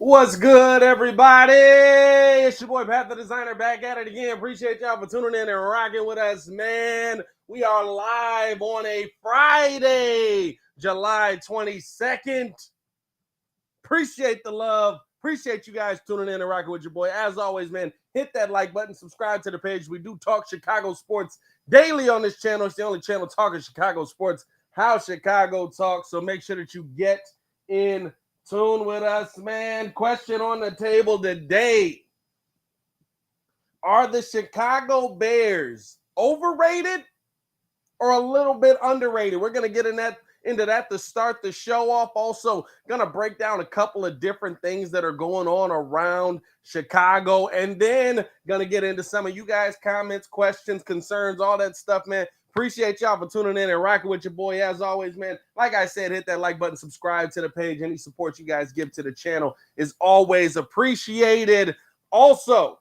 What's good, everybody? It's your boy Pat the Designer back at it again. Appreciate y'all for tuning in and rocking with us, man. We are live on a Friday, July 22nd. Appreciate the love. Appreciate you guys tuning in and rocking with your boy. As always, man, hit that like button, subscribe to the page. We do talk Chicago sports daily on this channel. It's the only channel talking Chicago sports, how Chicago talks. So make sure that you get in tune with us, man. Question on the table today. Are the Chicago Bears overrated or a little bit underrated? We're going to get into that to start the show off. Also, going to break down a couple of different things that are going on around Chicago. And then going to get into some of you guys' comments, questions, concerns, all that stuff, man. Appreciate y'all for tuning in and rocking with your boy. As always, man, like I said, hit that like button, subscribe to the page. Any support you guys give to the channel is always appreciated. Also,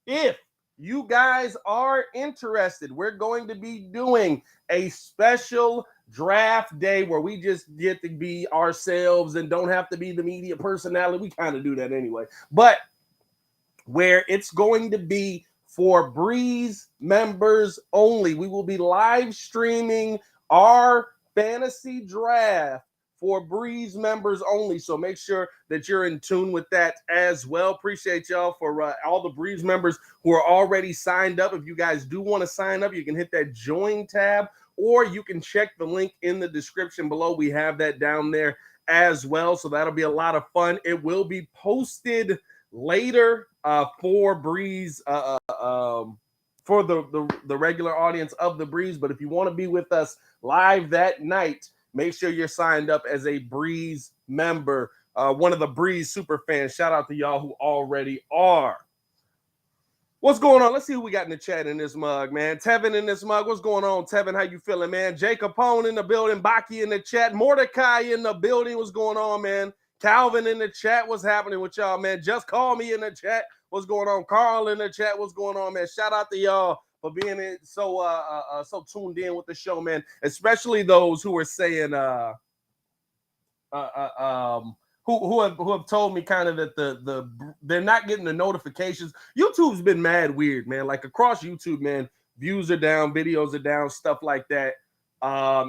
if you guys are interested, we're going to be doing a special draft day where we just get to be ourselves and don't have to be the media personality. We kind of do that anyway. But where it's going to be for Breeze members only. We will be live streaming our fantasy draft for Breeze members only. So make sure that you're in tune with that as well. Appreciate y'all for all the Breeze members who are already signed up. If you guys do want to sign up, you can hit that join tab, or you can check the link in the description below. We have that down there as well. So that'll be a lot of fun. It will be posted later for Breeze, for the regular audience of the Breeze. But if you want to be with us live that night, make sure you're signed up as a Breeze member, one of the Breeze super fans. Shout out to y'all who already are. What's going on? Let's see who we got in the chat in this mug, man. Tevin in this mug. What's going on, Tevin? How you feeling, man? Jay Capone in the building. Baki in the chat. Mordecai in the building. What's going on, man? Calvin in the chat. What's happening with y'all, man? Just call me in the chat. What's going on? Carl in the chat. What's going on, man? Shout out to y'all for being so tuned in with the show, man. Especially those who are saying who have told me kind of that they're not getting the notifications. YouTube's been mad weird, man. Like across YouTube, man, views are down, videos are down, stuff like that.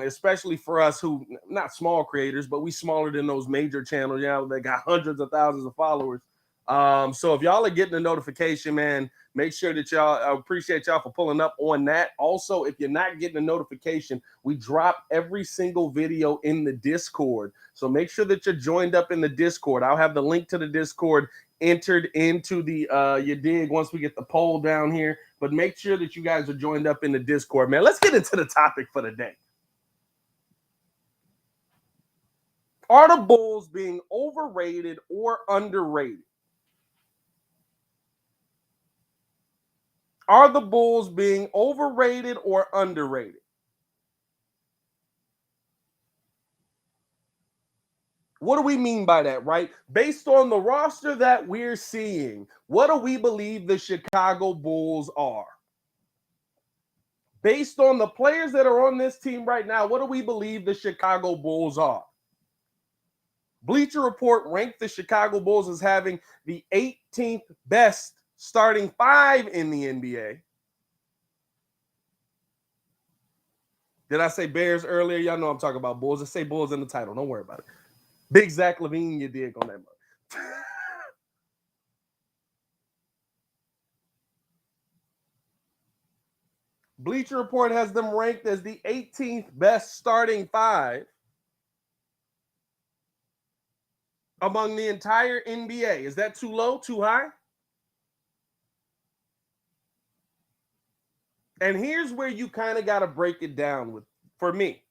Especially for us who not small creators, but we smaller than those major channels. Yeah, they got hundreds of thousands of followers. So if y'all are getting a notification, man, make sure that y'all appreciate y'all for pulling up on that. Also, if you're not getting a notification, we drop every single video in the Discord. So make sure that you're joined up in the Discord. I'll have the link to the Discord entered into the you dig once we get the poll down here. But make sure that you guys are joined up in the Discord, man. Let's get into the topic for the day. Are the Bulls being overrated or underrated? Are the Bulls being overrated or underrated? What do we mean by that, right? Based on the roster that we're seeing, what do we believe the Chicago Bulls are? Based on the players that are on this team right now, what do we believe the Chicago Bulls are? Bleacher Report ranked the Chicago Bulls as having the 18th best starting five in the NBA. Did I say Bears earlier? Y'all know I'm talking about Bulls. I say Bulls in the title. Don't worry about it. Big Zach LaVine, you dig on that one. Bleacher Report has them ranked as the 18th best starting five among the entire NBA. Is that too low, too high? And here's where you kind of got to break it down for me.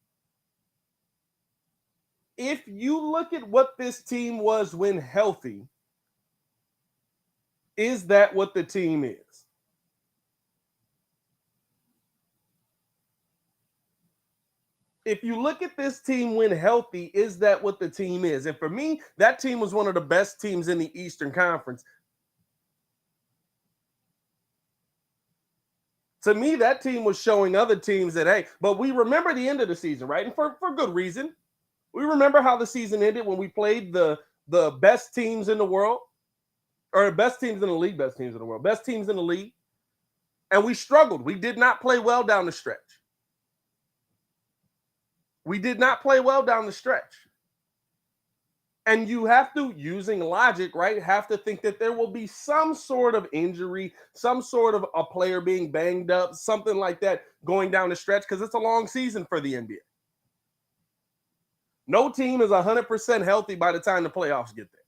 If you look at what this team was when healthy, is that what the team is? If you look at this team when healthy, is that what the team is? And for me, that team was one of the best teams in the Eastern Conference. To me, that team was showing other teams that, hey, but we remember the end of the season, right? And for good reason. We remember how the season ended when we played the the best teams in the world, or best teams in the league, best teams in the world, best teams in the league, and we struggled. We did not play well down the stretch. We did not play well down the stretch. And you have to, using logic, right, have to think that there will be some sort of injury, some sort of a player being banged up, something like that going down the stretch, because it's a long season for the NBA. No team is 100% healthy by the time the playoffs get there.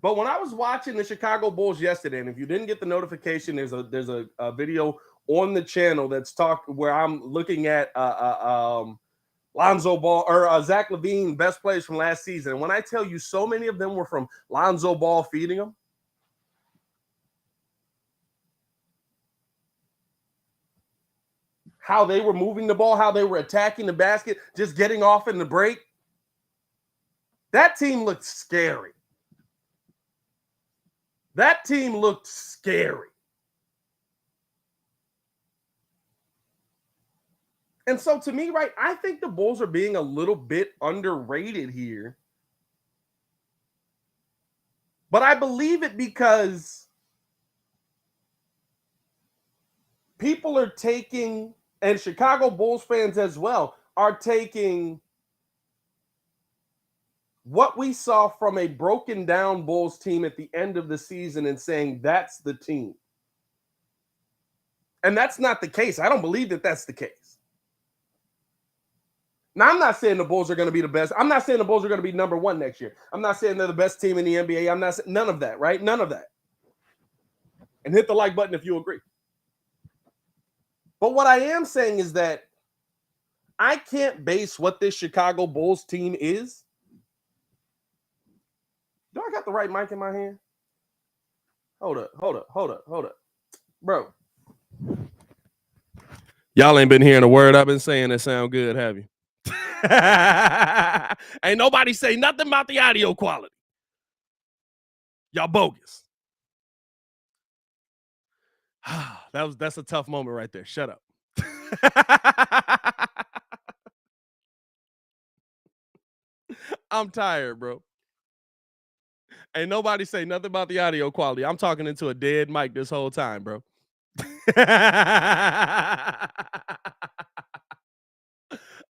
But when I was watching the Chicago Bulls yesterday, and if you didn't get the notification, there's a video on the channel that's where I'm looking at Lonzo Ball or Zach LaVine best plays from last season. And when I tell you, so many of them were from Lonzo Ball feeding them. How they were moving the ball, how they were attacking the basket, just getting off in the break. That team looked scary. That team looked scary. And so to me, right, I think the Bulls are being a little bit underrated here. But I believe it because people are taking, and Chicago Bulls fans as well, are taking what we saw from a broken down Bulls team at the end of the season and saying that's the team. And that's not the case. I don't believe that that's the case. Now, I'm not saying the Bulls are going to be the best. I'm not saying the Bulls are going to be number one next year. I'm not saying they're the best team in the NBA. I'm not saying none of that, right? None of that. And hit the like button if you agree. But what I am saying is that I can't base what this Chicago Bulls team is. Do I got the right mic in my hand? Hold up. Bro. Y'all ain't been hearing a word I've been saying that sound good, have you? Ain't nobody say nothing about the audio quality. Y'all bogus. That's a tough moment right there. Shut up. I'm tired, bro. Ain't nobody say nothing about the audio quality. I'm talking into a dead mic this whole time, bro.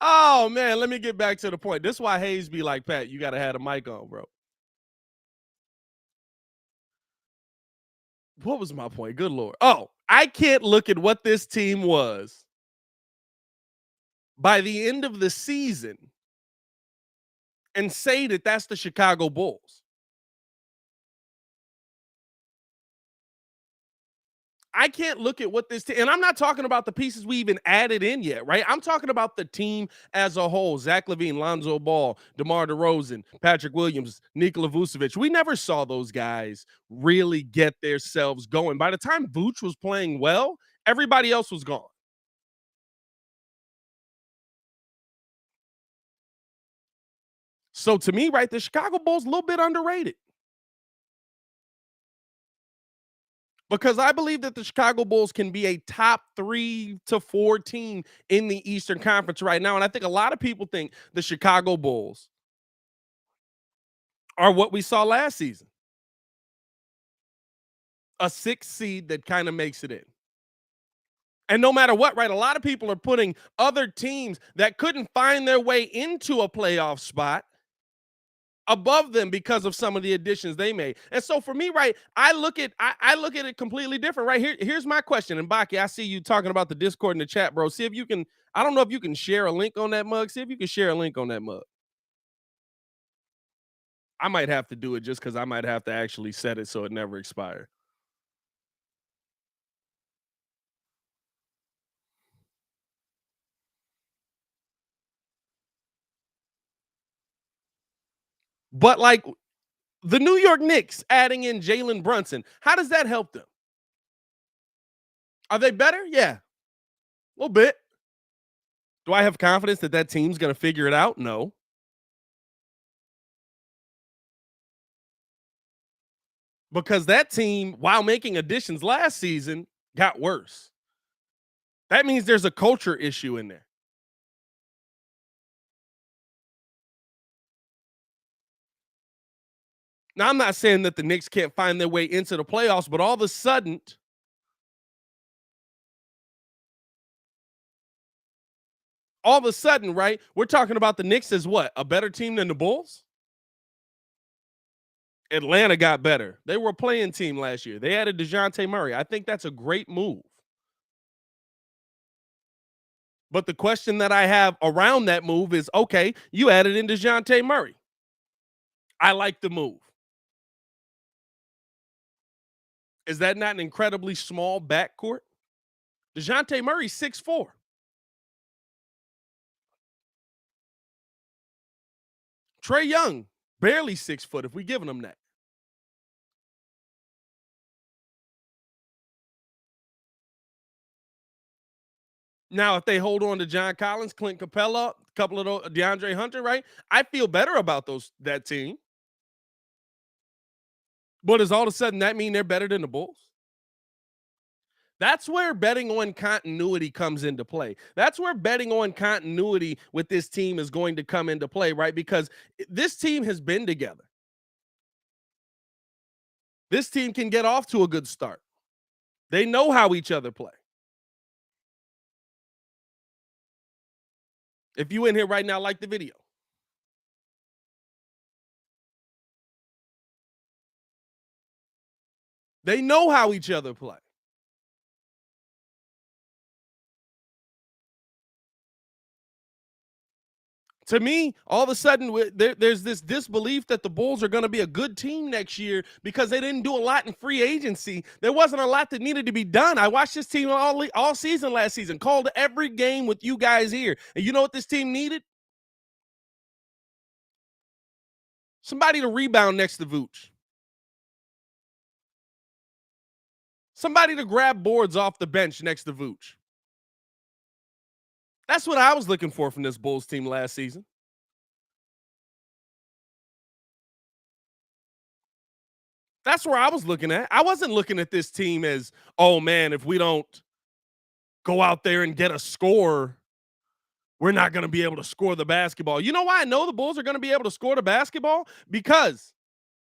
Oh, man, let me get back to the point. This is why Hayes be like, Pat, you got to have a mic on, bro. What was my point? Good Lord. Oh, I can't look at what this team was by the end of the season and say that that's the Chicago Bulls. I can't look at what this team, and I'm not talking about the pieces we even added in yet, right? I'm talking about the team as a whole. Zach LaVine, Lonzo Ball, DeMar DeRozan, Patrick Williams, Nikola Vucevic. We never saw those guys really get themselves going. By the time Vooch was playing well, everybody else was gone. So to me, right, the Chicago Bulls a little bit underrated. Because I believe that the Chicago Bulls can be a top 3 to 4 team in the Eastern Conference right now. And I think a lot of people think the Chicago Bulls are what we saw last season. A 6th seed that kind of makes it in. And no matter what, right, a lot of people are putting other teams that couldn't find their way into a playoff spot above them because of some of the additions they made. And so for me, right, I look at it completely different. Right here's my question. And Baki, I see you talking about the Discord in the chat, bro. See if you can. I don't know if you can share a link on that mug. See if you can share a link on that mug. I might have to do it just because I might have to actually set it so it never expires. But like the New York Knicks adding in Jalen Brunson, how does that help them? Are they better? Yeah, a little bit. Do I have confidence that that team's going to figure it out? No. Because that team, while making additions last season, got worse. That means there's a culture issue in there. Now, I'm not saying that the Knicks can't find their way into the playoffs, but all of a sudden, right, we're talking about the Knicks as what? A better team than the Bulls? Atlanta got better. They were a playing team last year. They added DeJounte Murray. I think that's a great move. But the question that I have around that move is, okay, you added in DeJounte Murray. I like the move. Is that not an incredibly small backcourt? DeJounte Murray's 6'4". Trae Young, barely 6 foot if we giving him that. Now, if they hold on to John Collins, Clint Capella, a couple of those, DeAndre Hunter, right? I feel better about that team. But does all of a sudden that mean they're better than the Bulls? That's where betting on continuity comes into play. That's where betting on continuity with this team is going to come into play, right? Because this team has been together. This team can get off to a good start. They know how each other play. If you in here right now, like the video. They know how each other play. To me, all of a sudden, there's this disbelief that the Bulls are going to be a good team next year because they didn't do a lot in free agency. There wasn't a lot that needed to be done. I watched this team all season last season, called every game with you guys here. And you know what this team needed? Somebody to rebound next to Vooch. Somebody to grab boards off the bench next to Vooch. That's what I was looking for from this Bulls team last season. That's where I was looking at. I wasn't looking at this team as, oh man, if we don't go out there and get a score, we're not going to be able to score the basketball. You know why I know the Bulls are going to be able to score the basketball? Because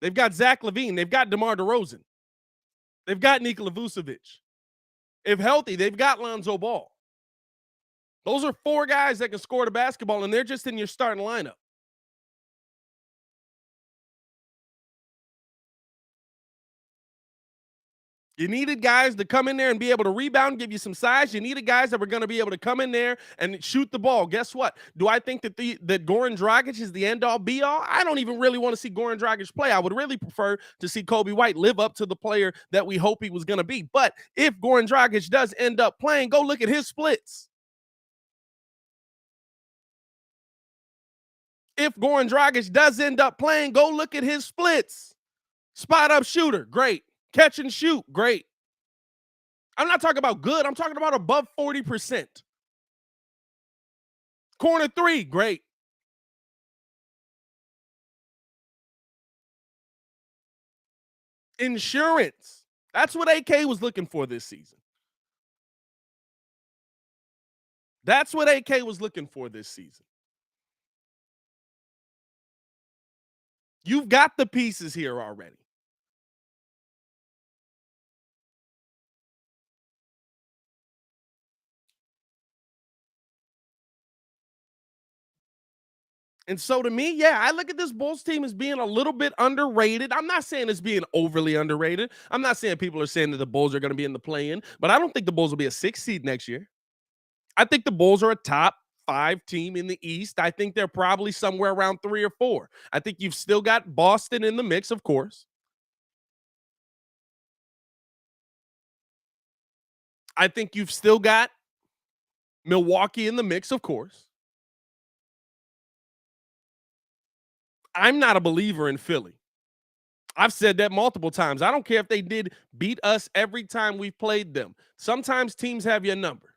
they've got Zach LaVine, they've got DeMar DeRozan, they've got Nikola Vucevic. If healthy, they've got Lonzo Ball. Those are 4 guys that can score the basketball, and they're just in your starting lineup. You needed guys to come in there and be able to rebound, give you some size. You needed guys that were going to be able to come in there and shoot the ball. Guess what? Do I think that that Goran Dragic is the end-all, be-all? I don't even really want to see Goran Dragic play. I would really prefer to see Kobe White live up to the player that we hope he was going to be. But if Goran Dragic does end up playing, go look at his splits. If Goran Dragic does end up playing, go look at his splits. Spot-up shooter, great. Catch and shoot, great. I'm not talking about good. I'm talking about above 40%. Corner 3, great. Insurance. That's what AK was looking for this season. That's what AK was looking for this season. You've got the pieces here already. And so to me, yeah, I look at this Bulls team as being a little bit underrated. I'm not saying it's being overly underrated. I'm not saying people are saying that the Bulls are going to be in the play-in, but I don't think the Bulls will be a 6 seed next year. I think the Bulls are a top 5 team in the East. I think they're probably somewhere around 3 or 4. I think you've still got Boston in the mix, of course. I think you've still got Milwaukee in the mix, of course. I'm not a believer in Philly. I've said that multiple times. I don't care if they did beat us every time we've played them. Sometimes teams have your number.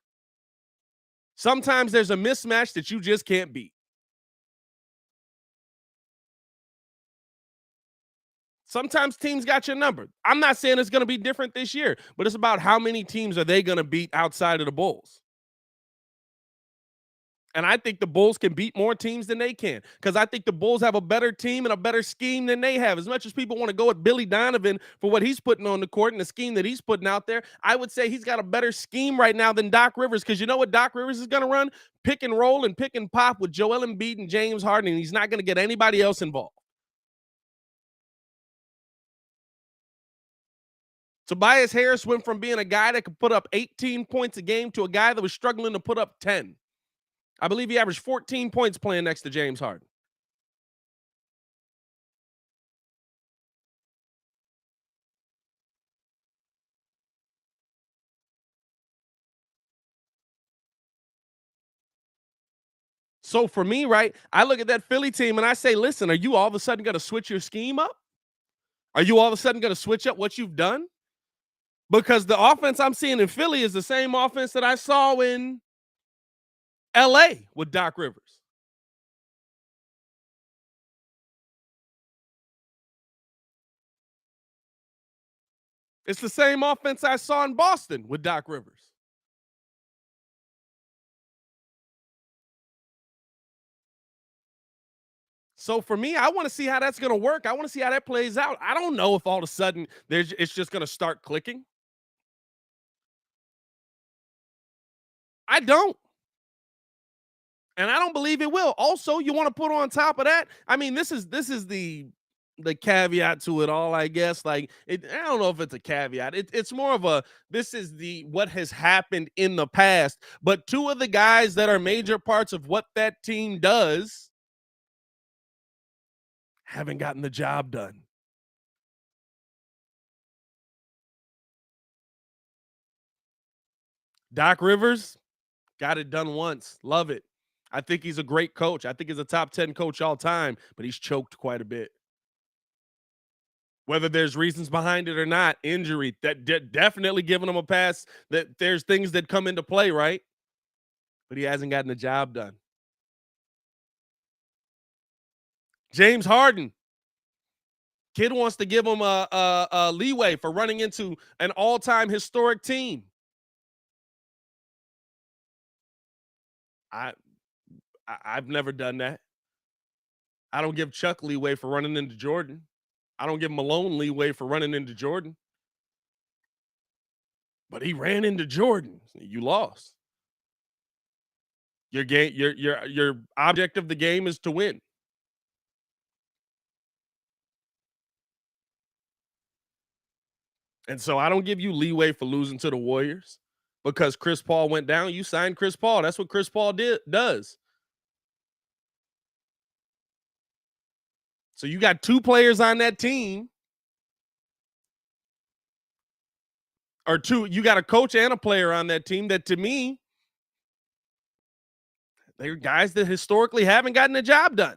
Sometimes there's a mismatch that you just can't beat. Sometimes teams got your number. I'm not saying it's going to be different this year, but it's about how many teams are they going to beat outside of the Bulls. And I think the Bulls can beat more teams than they can because I think the Bulls have a better team and a better scheme than they have. As much as people want to go with Billy Donovan for what he's putting on the court and the scheme that he's putting out there, I would say he's got a better scheme right now than Doc Rivers because you know what Doc Rivers is going to run? Pick and roll and pick and pop with Joel Embiid and James Harden, and he's not going to get anybody else involved. Tobias Harris went from being a guy that could put up 18 points a game to a guy that was struggling to put up 10. I believe he averaged 14 points playing next to James Harden. So for me, right, I look at that Philly team and I say, listen, are you all of a sudden going to switch your scheme up? Are you all of a sudden going to switch up what you've done? Because the offense I'm seeing in Philly is the same offense that I saw in LA with Doc Rivers. It's the same offense I saw in Boston with Doc Rivers. So for me, I want to see how that's going to work. I want to see how that plays out. I don't know if all of a sudden it's just going to start clicking. I don't. And I don't believe it will. Also, you want to put on top of that. I mean, this is the caveat to it all, I guess. Like, I don't know if it's a caveat. It's more of a this is the what has happened in the past. But two of the guys that are major parts of what that team does haven't gotten the job done. Doc Rivers got it done once. Love it. I think he's a great coach. I think he's a top 10 coach all time, but he's choked quite a bit. Whether there's reasons behind it or not, injury, that definitely giving him a pass, that there's things that come into play, right? But he hasn't gotten the job done. James Harden, kid wants to give him a leeway for running into an all-time historic team. I've never done that. I don't give Chuck leeway for running into Jordan. I don't give Malone leeway for running into Jordan. But he ran into Jordan. You lost. Your game, your object of the game is to win. And so I don't give you leeway for losing to the Warriors because Chris Paul went down. You signed Chris Paul. That's what Chris Paul does. So you got two players on that team, or two. You got a coach and a player on that team that, to me, they're guys that historically haven't gotten the job done.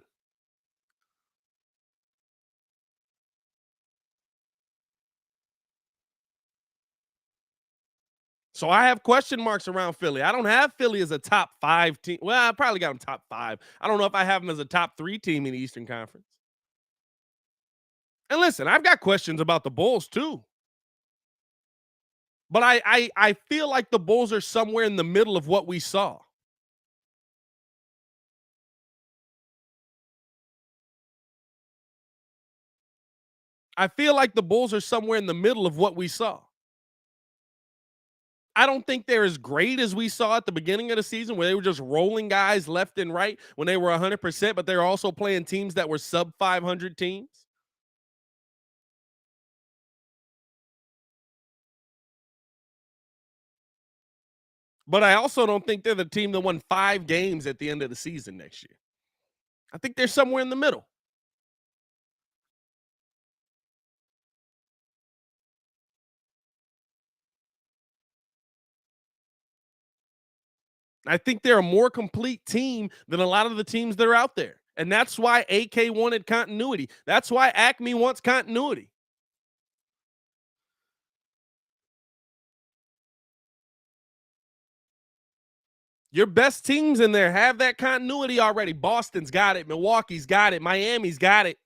So I have question marks around Philly. I don't have Philly as a top 5 team. Well, I probably got them top 5. I don't know if I have them as a top 3 team in the Eastern Conference. And listen, I've got questions about the Bulls too. But I feel like the Bulls are somewhere in the middle of what we saw. I feel like the Bulls are somewhere in the middle of what we saw. I don't think they're as great as we saw at the beginning of the season where they were just rolling guys left and right when they were 100%, but they're also playing teams that were sub 500 teams. But I also don't think they're the team that won 5 games at the end of the season next year. I think they're somewhere in the middle. I think they're a more complete team than a lot of the teams that are out there. And that's why AK wanted continuity. That's why Acme wants continuity. Your best teams in there have that continuity already. Boston's got it. Milwaukee's got it. Miami's got it.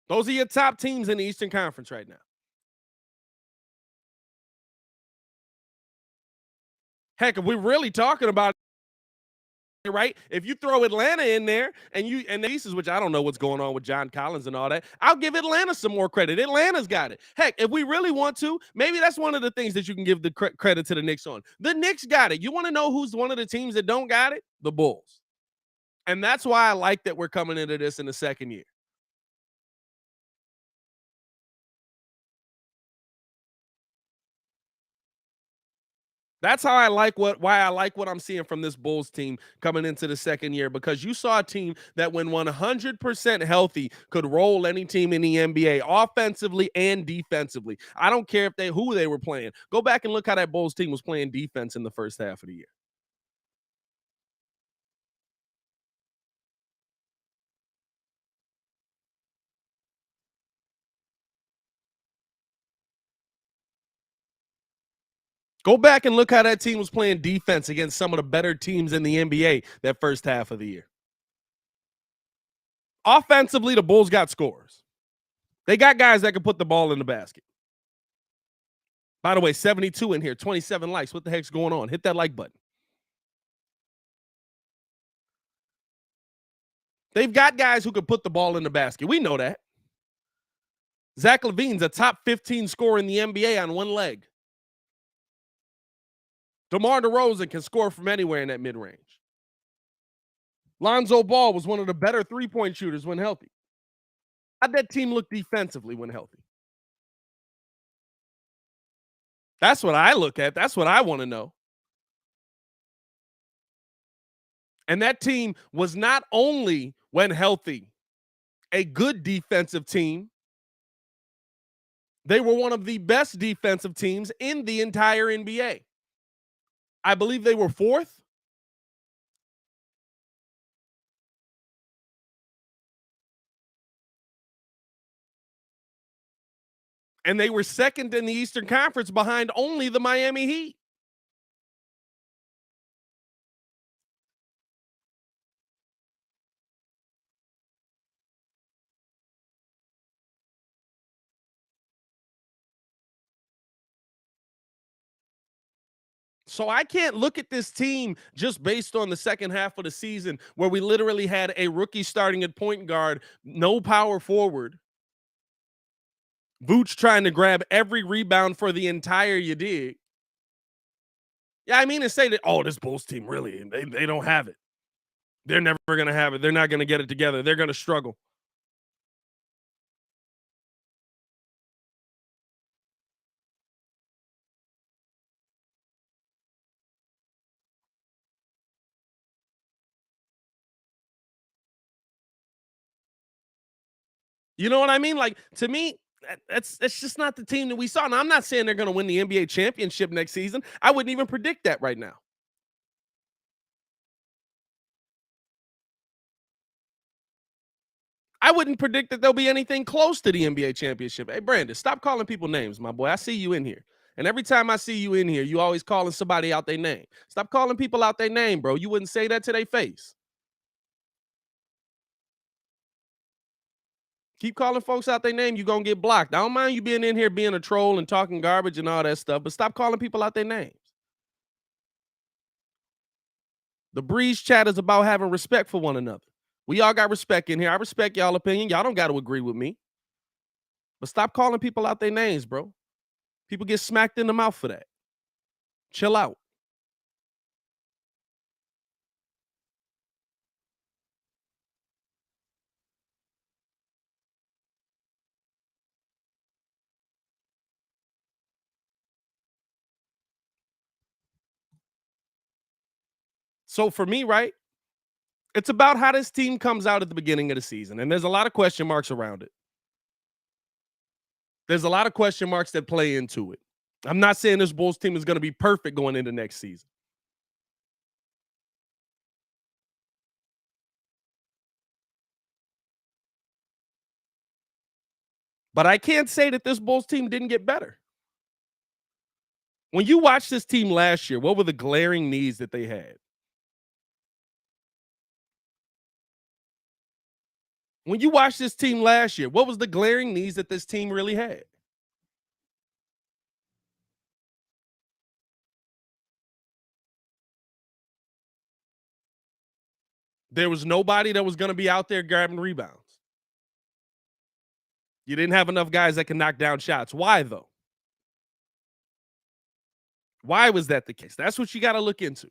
Those are your top teams in the Eastern Conference right now. Heck, if we're really talking about it, right? If you throw Atlanta in there and the pieces, which I don't know what's going on with John Collins and all that, I'll give Atlanta some more credit. Atlanta's got it. Heck, if we really want to, maybe that's one of the things that you can give the credit to the Knicks on. The Knicks got it. You want to know who's one of the teams that don't got it? The Bulls. And that's why I like that we're coming into this in the second year. That's how I like why I like what I'm seeing from this Bulls team coming into the second year, because you saw a team that when 100% healthy could roll any team in the NBA offensively and defensively. I don't care who they were playing. Go back and look how that Bulls team was playing defense in the first half of the year. Go back and look how that team was playing defense against some of the better teams in the NBA that first half of the year. Offensively, the Bulls got scores. They got guys that can put the ball in the basket. By the way, 72 in here, 27 likes. What the heck's going on? Hit that like button. They've got guys who can put the ball in the basket. We know that. Zach LaVine's a top 15 scorer in the NBA on one leg. DeMar DeRozan can score from anywhere in that mid-range. Lonzo Ball was one of the better three-point shooters when healthy. How'd that team look defensively when healthy? That's what I look at. That's what I want to know. And that team was not only, when healthy, a good defensive team, they were one of the best defensive teams in the entire NBA. I believe they were fourth. And they were second in the Eastern Conference behind only the Miami Heat. So I can't look at this team just based on the second half of the season where we literally had a rookie starting at point guard, no power forward. Vooch trying to grab every rebound for the entire you dig. Yeah, I mean to say that, oh, this Bulls team really, they don't have it. They're never going to have it. They're not going to get it together. They're going to struggle. You know what I mean? Like, to me, that's just not the team that we saw. Now, I'm not saying they're going to win the NBA championship next season. I wouldn't even predict that right now. I wouldn't predict that there'll be anything close to the NBA championship. Hey, Brandon, stop calling people names, my boy. I see you in here. And every time I see you in here, you always calling somebody out their name. Stop calling people out their name, bro. You wouldn't say that to their face. Keep calling folks out their name, you're going to get blocked. I don't mind you being in here being a troll and talking garbage and all that stuff, but stop calling people out their names. The Breeze chat is about having respect for one another. We all got respect in here. I respect y'all opinion. Y'all don't got to agree with me. But stop calling people out their names, bro. People get smacked in the mouth for that. Chill out. So for me, right, it's about how this team comes out at the beginning of the season. And there's a lot of question marks around it. There's a lot of question marks that play into it. I'm not saying this Bulls team is going to be perfect going into next season. But I can't say that this Bulls team didn't get better. When you watch this team last year, what were the glaring needs that they had? When you watch this team last year, what was the glaring needs that this team really had? There was nobody that was going to be out there grabbing rebounds. You didn't have enough guys that can knock down shots. Why, though? Why was that the case? That's what you got to look into.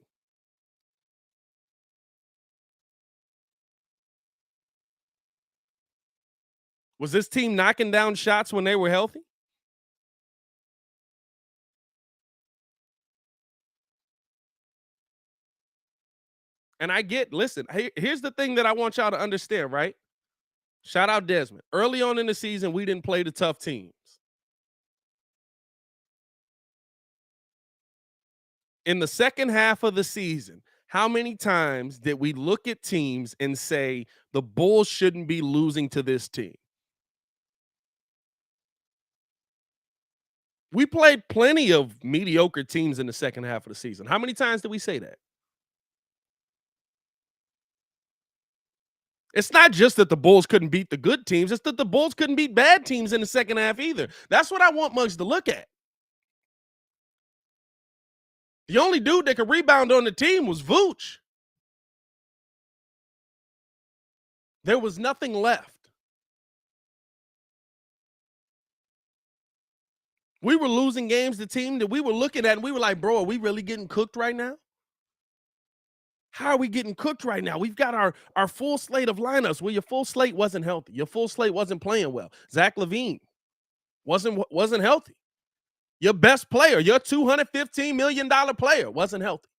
Was this team knocking down shots when they were healthy? And listen, here's the thing that I want y'all to understand, right? Shout out Desmond. Early on in the season, we didn't play the tough teams. In the second half of the season, how many times did we look at teams and say the Bulls shouldn't be losing to this team? We played plenty of mediocre teams in the second half of the season. How many times did we say that? It's not just that the Bulls couldn't beat the good teams, it's that the Bulls couldn't beat bad teams in the second half either. That's what I want Muggs to look at. The only dude that could rebound on the team was Vooch. There was nothing left. We were losing games, the team that we were looking at, and we were like, bro, are we really getting cooked right now? How are we getting cooked right now? We've got our full slate of lineups. Well, your full slate wasn't healthy. Your full slate wasn't playing well. Zach LaVine wasn't healthy. Your best player, your $215 million player, wasn't healthy.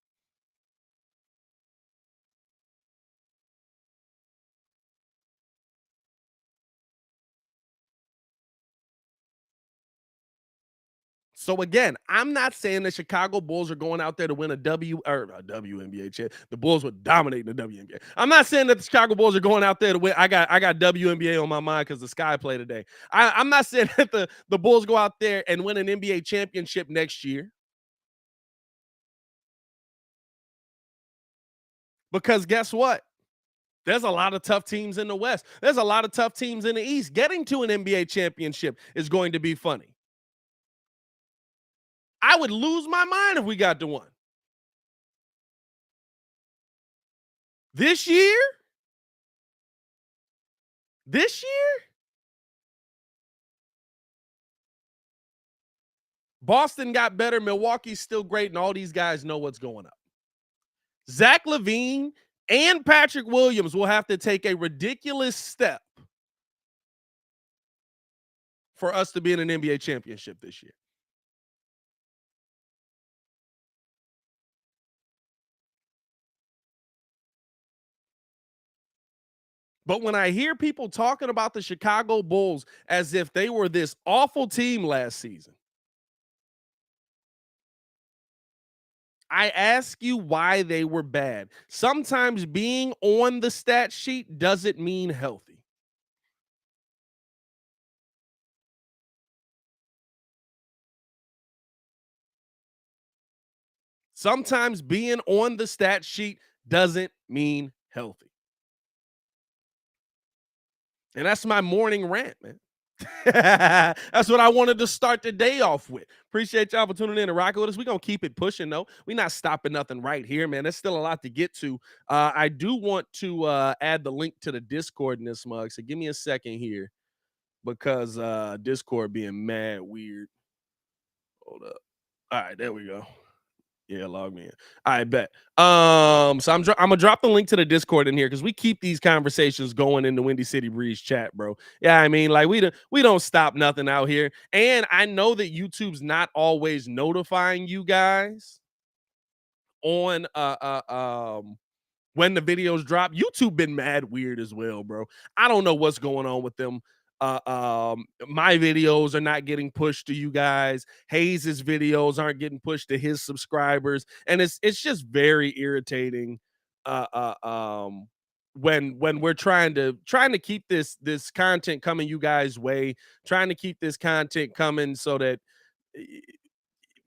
So again, I'm not saying the Chicago Bulls are going out there to win a WNBA champ. The Bulls were dominating the WNBA. I'm not saying that the Chicago Bulls are going out there to win. I got WNBA on my mind because the Sky play today. I'm not saying that the Bulls go out there and win an NBA championship next year. Because guess what? There's a lot of tough teams in the West. There's a lot of tough teams in the East. Getting to an NBA championship is going to be funny. I would lose my mind if we got to one. This year? Boston got better. Milwaukee's still great, and all these guys know what's going up. Zach LaVine and Patrick Williams will have to take a ridiculous step for us to be in an NBA championship this year. But when I hear people talking about the Chicago Bulls as if they were this awful team last season, I ask you why they were bad. Sometimes being on the stat sheet doesn't mean healthy. Sometimes being on the stat sheet doesn't mean healthy. And that's my morning rant, man. That's what I wanted to start the day off with. Appreciate y'all for tuning in and rocking with us. We're going to keep it pushing, though. We're not stopping nothing right here, man. There's still a lot to get to. I do want to add the link to the Discord in this mug. So give me a second here because Discord being mad weird. Hold up. All right, there we go. Yeah, log me in. I bet. So I'm gonna drop the link to the Discord in here because we keep these conversations going in the Windy City Breeze chat, bro. Yeah, I mean, like we don't stop nothing out here. And I know that YouTube's not always notifying you guys on when the videos drop. YouTube been mad weird as well, bro. I don't know what's going on with them. My videos are not getting pushed to you guys. Hayes's videos aren't getting pushed to his subscribers, and it's just very irritating. Uh, uh, um, when we're trying to keep this content coming you guys' way, trying to keep this content coming so that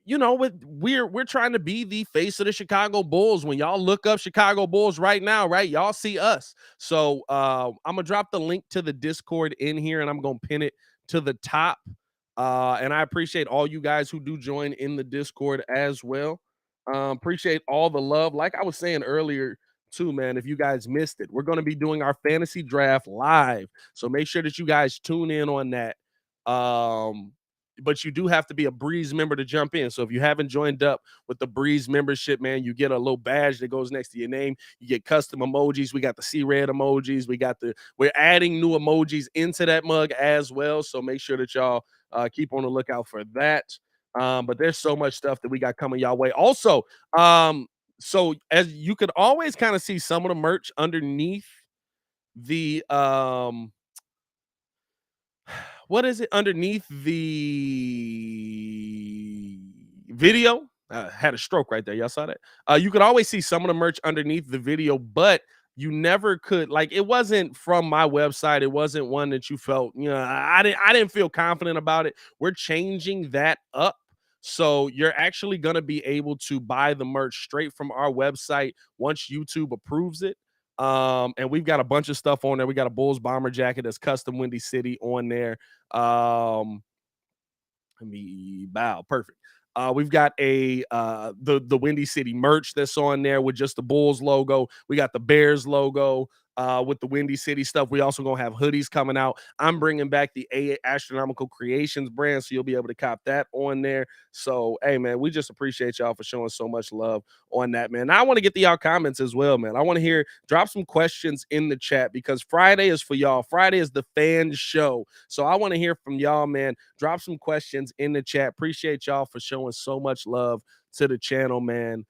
you know, we're trying to be the face of the Chicago Bulls. When y'all look up Chicago Bulls right now, right, y'all see us. So I'm gonna drop the link to the Discord in here, and I'm gonna pin it to the top. And I appreciate all you guys who do join in the Discord as well. Appreciate all the love. Like I was saying earlier too, man, if you guys missed it. We're going to be doing our fantasy draft live. So make sure that you guys tune in on that. But you do have to be a Breeze member to jump in. So if you haven't joined up with the Breeze membership, man, you get a little badge that goes next to your name. You get custom emojis. We got the C-Red emojis. We're adding new emojis into that mug as well. So make sure that y'all keep on the lookout for that. But there's so much stuff that we got coming y'all way. Also, so as you could always kind of see some of the merch underneath the what is it underneath the video? Had a stroke right there. Y'all saw that? You could always see some of the merch underneath the video, but you never could, like, it wasn't from my website. It wasn't one that you felt, I didn't feel confident about it. We're changing that up. So you're actually going to be able to buy the merch straight from our website once YouTube approves it. And we've got a bunch of stuff on there. We got a Bulls bomber jacket that's custom Windy City on there. Let me bow. Perfect. We've got the Windy City merch that's on there with just the Bulls logo. We got the Bears logo with the Windy City stuff. We also gonna have hoodies coming out. I'm bringing back the A Astronomical Creations brand, so you'll be able to cop that on there. So, hey, man, we just appreciate y'all for showing so much love on that, man. Now, I want to get to y'all comments as well, man. I want to drop some questions in the chat because Friday is for y'all. Friday is the fan show. So I want to hear from y'all, man. Drop some questions in the chat. Appreciate y'all for showing so much love to the channel, man.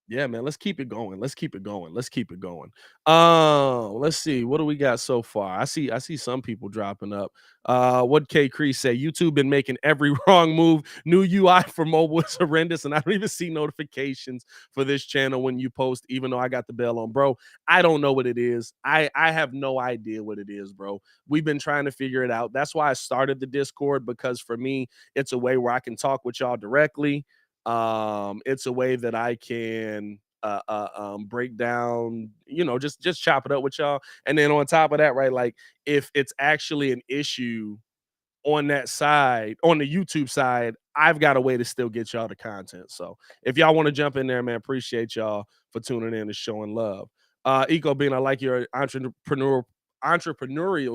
Yeah, man, let's keep it going. Let's keep it going. Let's keep it going. Let's see. What do we got so far? I see some people dropping up. What K Cree say? YouTube been making every wrong move. New UI for mobile is horrendous, and I don't even see notifications for this channel when you post, even though I got the bell on. Bro, I don't know what it is. I have no idea what it is, bro. We've been trying to figure it out. That's why I started the Discord, because for me, it's a way where I can talk with y'all directly. It's a way that I can break down, just chop it up with y'all. And then on top of that, right, like, if it's actually an issue on that side, on the YouTube side, I've got a way to still get y'all the content. So if y'all want to jump in there, man, appreciate y'all for tuning in and showing love. Eco Bean, I like your entrepreneurial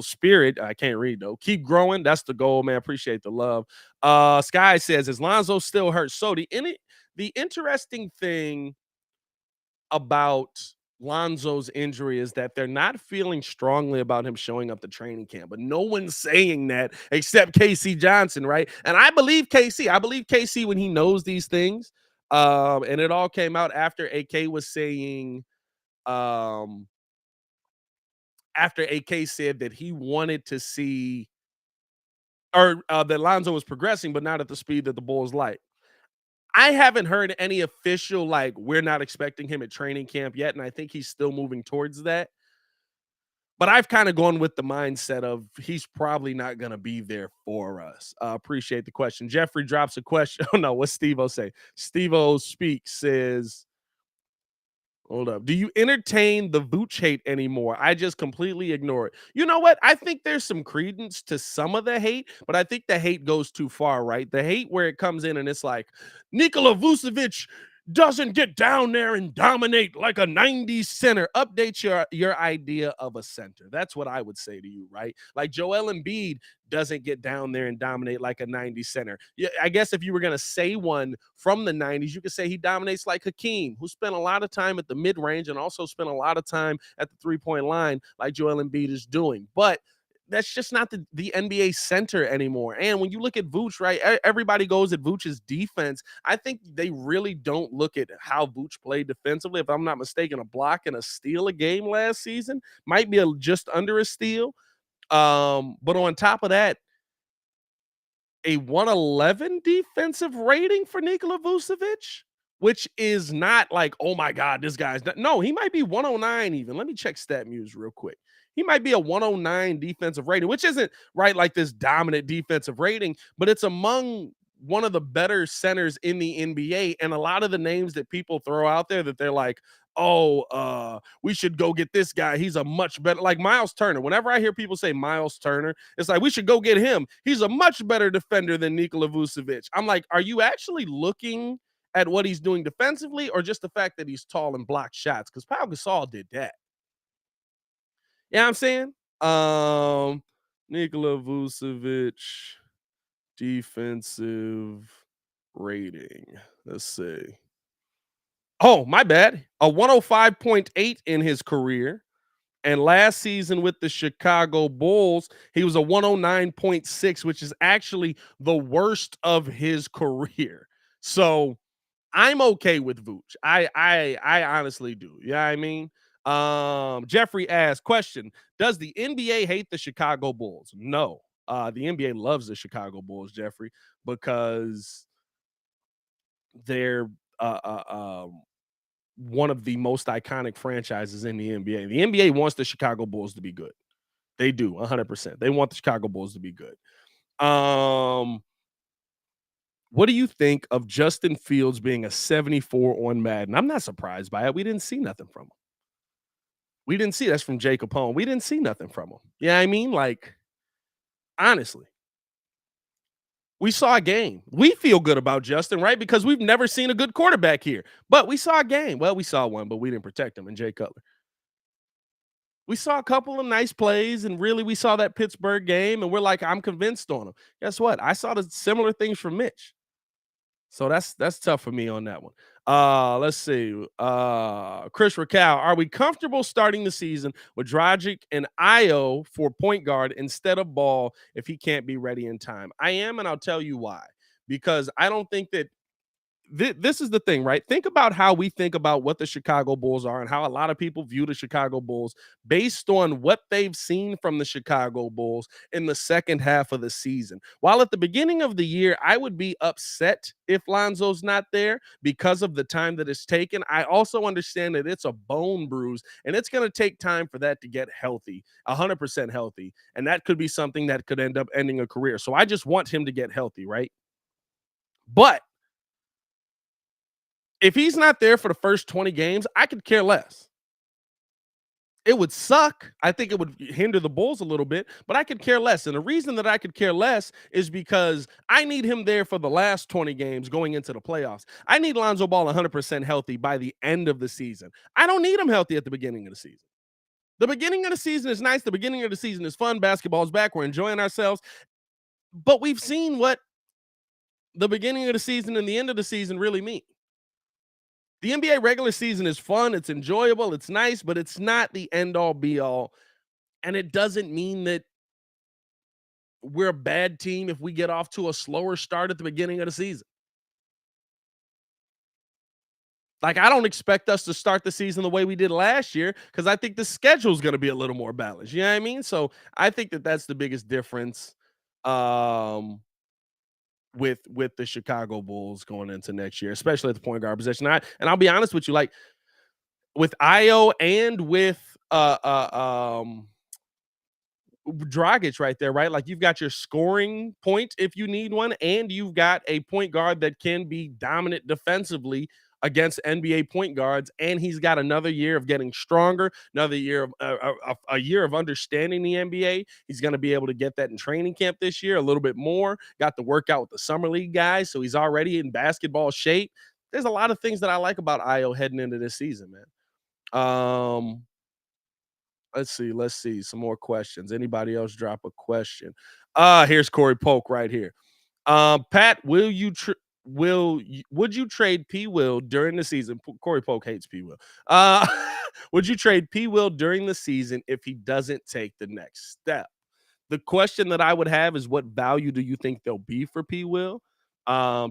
spirit. I can't read though. Keep growing. That's the goal, man. Appreciate the love. Sky says, is Lonzo still hurt? So the interesting thing about Lonzo's injury is that they're not feeling strongly about him showing up to training camp, but no one's saying that except KC Johnson, right? And I believe KC. I believe KC when he knows these things. And it all came out after AK was saying, after AK said that he wanted to see, or that Lonzo was progressing, but not at the speed that the Bulls like. I haven't heard any official, like, we're not expecting him at training camp yet, and I think he's still moving towards that. But I've kind of gone with the mindset of he's probably not going to be there for us. Appreciate the question. Jeffrey drops a question. Oh, no, what's Steve-O say? Steve-O speaks, says, hold up. Do you entertain the Vooch hate anymore? I just completely ignore it. You know what? I think there's some credence to some of the hate, but I think the hate goes too far, right? The hate where it comes in and it's like, Nikola Vucevic doesn't get down there and dominate like a 90s center. Update your idea of a center. That's what I would say to you, right? Like Joel Embiid doesn't get down there and dominate like a 90s center. Yeah, I guess if you were going to say one from the 90s, you could say he dominates like Hakeem, who spent a lot of time at the mid-range and also spent a lot of time at the three-point line like Joel Embiid is doing. But that's just not the NBA center anymore. And when you look at Vooch, right, everybody goes at Vooch's defense. I think they really don't look at how Vooch played defensively. If I'm not mistaken, a block and a steal a game last season, might be just under a steal. But on top of that, a 111 defensive rating for Nikola Vucevic, which is not like, oh my God, this guy's not. No, he might be 109 even. Let me check StatMuse real quick. He might be a 109 defensive rating, which isn't right like this dominant defensive rating, but it's among one of the better centers in the NBA. And a lot of the names that people throw out there that they're like, oh, we should go get this guy. He's a much better, like Miles Turner. Whenever I hear people say Miles Turner, it's like, we should go get him. He's a much better defender than Nikola Vucevic. I'm like, are you actually looking at what he's doing defensively or just the fact that he's tall and blocks shots? Because Pau Gasol did that. You know what I'm saying? Nikola Vucevic defensive rating. Let's see. Oh, my bad. A 105.8 in his career. And last season with the Chicago Bulls, he was a 109.6, which is actually the worst of his career. So I'm okay with Vooch. I honestly do. Yeah, I mean. Jeffrey asked, question: does the NBA hate the Chicago Bulls? No. The NBA loves the Chicago Bulls, Jeffrey, because they're uh, uh, um, one of the most iconic franchises in the NBA. The NBA wants the Chicago Bulls to be good. They do 100%. They want the Chicago Bulls to be good. What do you think of Justin Fields being a 74 on Madden? I'm not surprised by it. We didn't see nothing from him. We didn't see that's from Jay Capone. We didn't see nothing from him. Yeah, I mean, like, honestly, we saw a game. We feel good about Justin, right? Because we've never seen a good quarterback here. But we saw a game. Well, we saw one, but we didn't protect him and Jay Cutler. We saw a couple of nice plays, and really we saw that Pittsburgh game, and we're like, I'm convinced on him. Guess what? I saw the similar things from Mitch. So that's tough for me on that one. Let's see. Chris Racal, are we comfortable starting the season with Dragic and Io for point guard instead of Ball if he can't be ready in time? I am, and I'll tell you why. Because I don't think that this is the thing, right? Think about how we think about what the Chicago Bulls are and how a lot of people view the Chicago Bulls based on what they've seen from the Chicago Bulls in the second half of the season. While at the beginning of the year, I would be upset if Lonzo's not there because of the time that it's taken. I also understand that it's a bone bruise and it's going to take time for that to get healthy, 100% healthy. And that could be something that could end up ending a career. So I just want him to get healthy, right? But if he's not there for the first 20 games, I could care less. It would suck. I think it would hinder the Bulls a little bit, but I could care less. And the reason that I could care less is because I need him there for the last 20 games going into the playoffs. I need Lonzo Ball 100% healthy by the end of the season. I don't need him healthy at the beginning of the season. The beginning of the season is nice. The beginning of the season is fun. Basketball's back. We're enjoying ourselves. But we've seen what the beginning of the season and the end of the season really mean. The NBA regular season is fun, it's enjoyable, it's nice, but it's not the end all be all. And it doesn't mean that we're a bad team if we get off to a slower start at the beginning of the season. Like, I don't expect us to start the season the way we did last year because I think the schedule is going to be a little more balanced. You know what I mean? So I think that that's the biggest difference um, with the Chicago Bulls going into next year, especially at the point guard position. And I'll be honest with you, like with Io and with Dragic right there, right? Like you've got your scoring point if you need one, and you've got a point guard that can be dominant defensively against NBA point guards, and he's got another year of getting stronger, another year of a year of understanding the NBA. He's going to be able to get that in training camp this year a little bit more. Got to work out with the summer league guys, so he's already in basketball shape. There's a lot of things that I like about Io heading into this season, man. Let's see some more questions. Anybody else drop a question? Here's Corey Polk right here. Pat, would you trade P Will during the season? Corey Polk hates P Will. Would you trade P Will during the season if he doesn't take the next step? The question that I would have is what value do you think there'll be for P Will?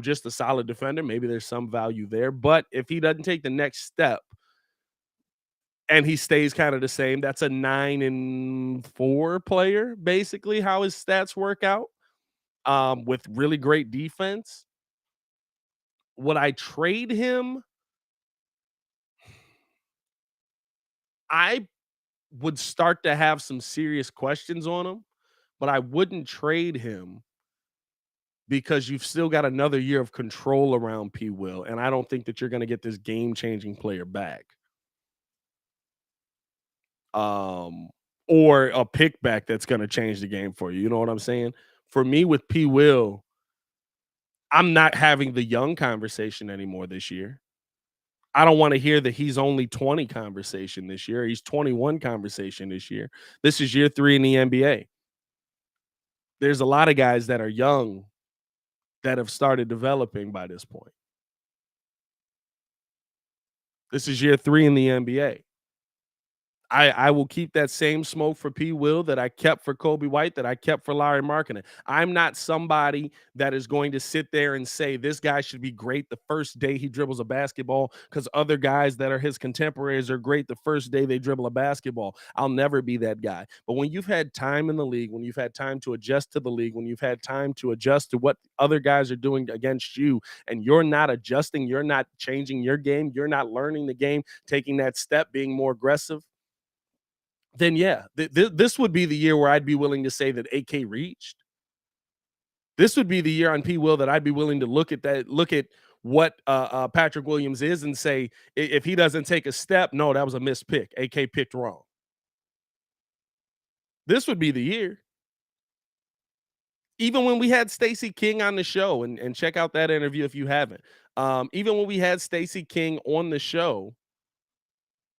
Just a solid defender. Maybe there's some value there, but if he doesn't take the next step, and he stays kind of the same, that's a 9-4 player, basically, how his stats work out, with really great defense. Would I trade him? I would start to have some serious questions on him, but I wouldn't trade him because you've still got another year of control around P. Will, and I don't think that you're gonna get this game-changing player back. Um, or a pick back that's gonna change the game for you. You know what I'm saying? For me with P. Will, I'm not having the young conversation anymore this year. I don't want to hear that he's only 20 conversation this year. He's 21 conversation this year. This is year 3 in the NBA. There's a lot of guys that are young that have started developing by this point. This is year 3 in the NBA. I will keep that same smoke for P. Will that I kept for Kobe White, that I kept for Larry Markkinen. I'm not somebody that is going to sit there and say this guy should be great the first day he dribbles a basketball because other guys that are his contemporaries are great the first day they dribble a basketball. I'll never be that guy. But when you've had time in the league, when you've had time to adjust to the league, when you've had time to adjust to what other guys are doing against you, and you're not adjusting, you're not changing your game, you're not learning the game, taking that step, being more aggressive, then yeah, this would be the year where I'd be willing to say that AK reached. This would be the year on P. Will that I'd be willing to look at what Patrick Williams is and say, if he doesn't take a step, no, that was a missed pick. AK picked wrong. This would be the year. Even when we had Stacey King on the show, and check out that interview if you haven't. Even when we had Stacey King on the show,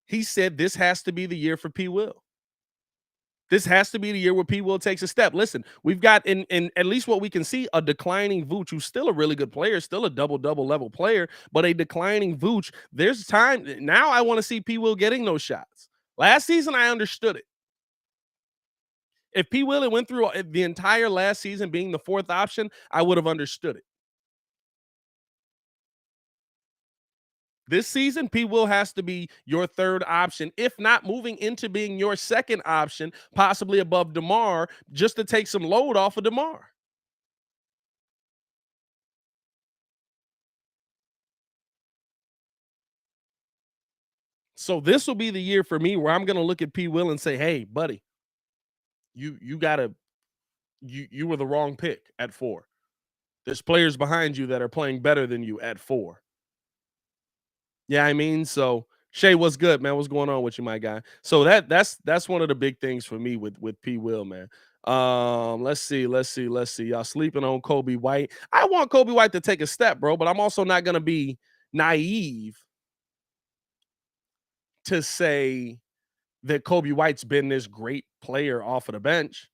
he said this has to be the year for P. Will. This has to be the year where P. Will takes a step. Listen, we've got in at least what we can see a declining Vooch, who's still a really good player, still a double level player, but a declining Vooch. There's time now. I want to see P. Will getting those shots. Last season, I understood it. If P. Will had went through the entire last season being the fourth option, I would have understood it. This season, P. Will has to be your third option, if not moving into being your second option, possibly above DeMar, just to take some load off of DeMar. So this will be the year for me where I'm going to look at P. Will and say, "Hey, buddy, you gotta you were the wrong pick at 4. There's players behind you that are playing better than you at 4." Yeah, I mean, so Shay, what's good, man? What's going on with you, my guy? So that's one of the big things for me with P. Will, man. Let's see. Y'all sleeping on Kobe White. I want Kobe White to take a step, bro, but I'm also not gonna be naive to say that Kobe White's been this great player off of the bench.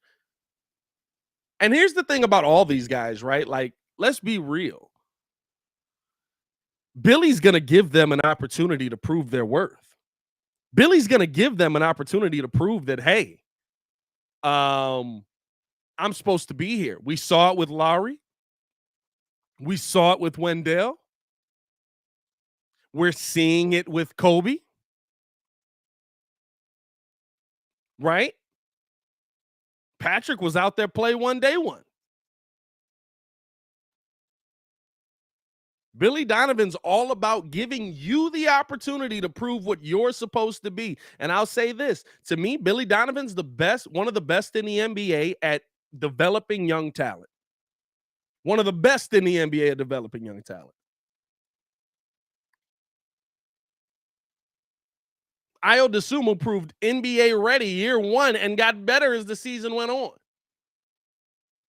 And here's the thing about all these guys, right? Like, let's be real. Billy's going to give them an opportunity to prove their worth. Billy's going to give them an opportunity to prove that, hey, I'm supposed to be here. We saw it with Lowry. We saw it with Wendell. We're seeing it with Kobe. Right? Patrick was out there play one day one. Billy Donovan's all about giving you the opportunity to prove what you're supposed to be. And I'll say this, to me, Billy Donovan's the best, one of the best in the NBA at developing young talent. One of the best in the NBA at developing young talent. Ayo Dosunmu proved NBA ready year 1 and got better as the season went on.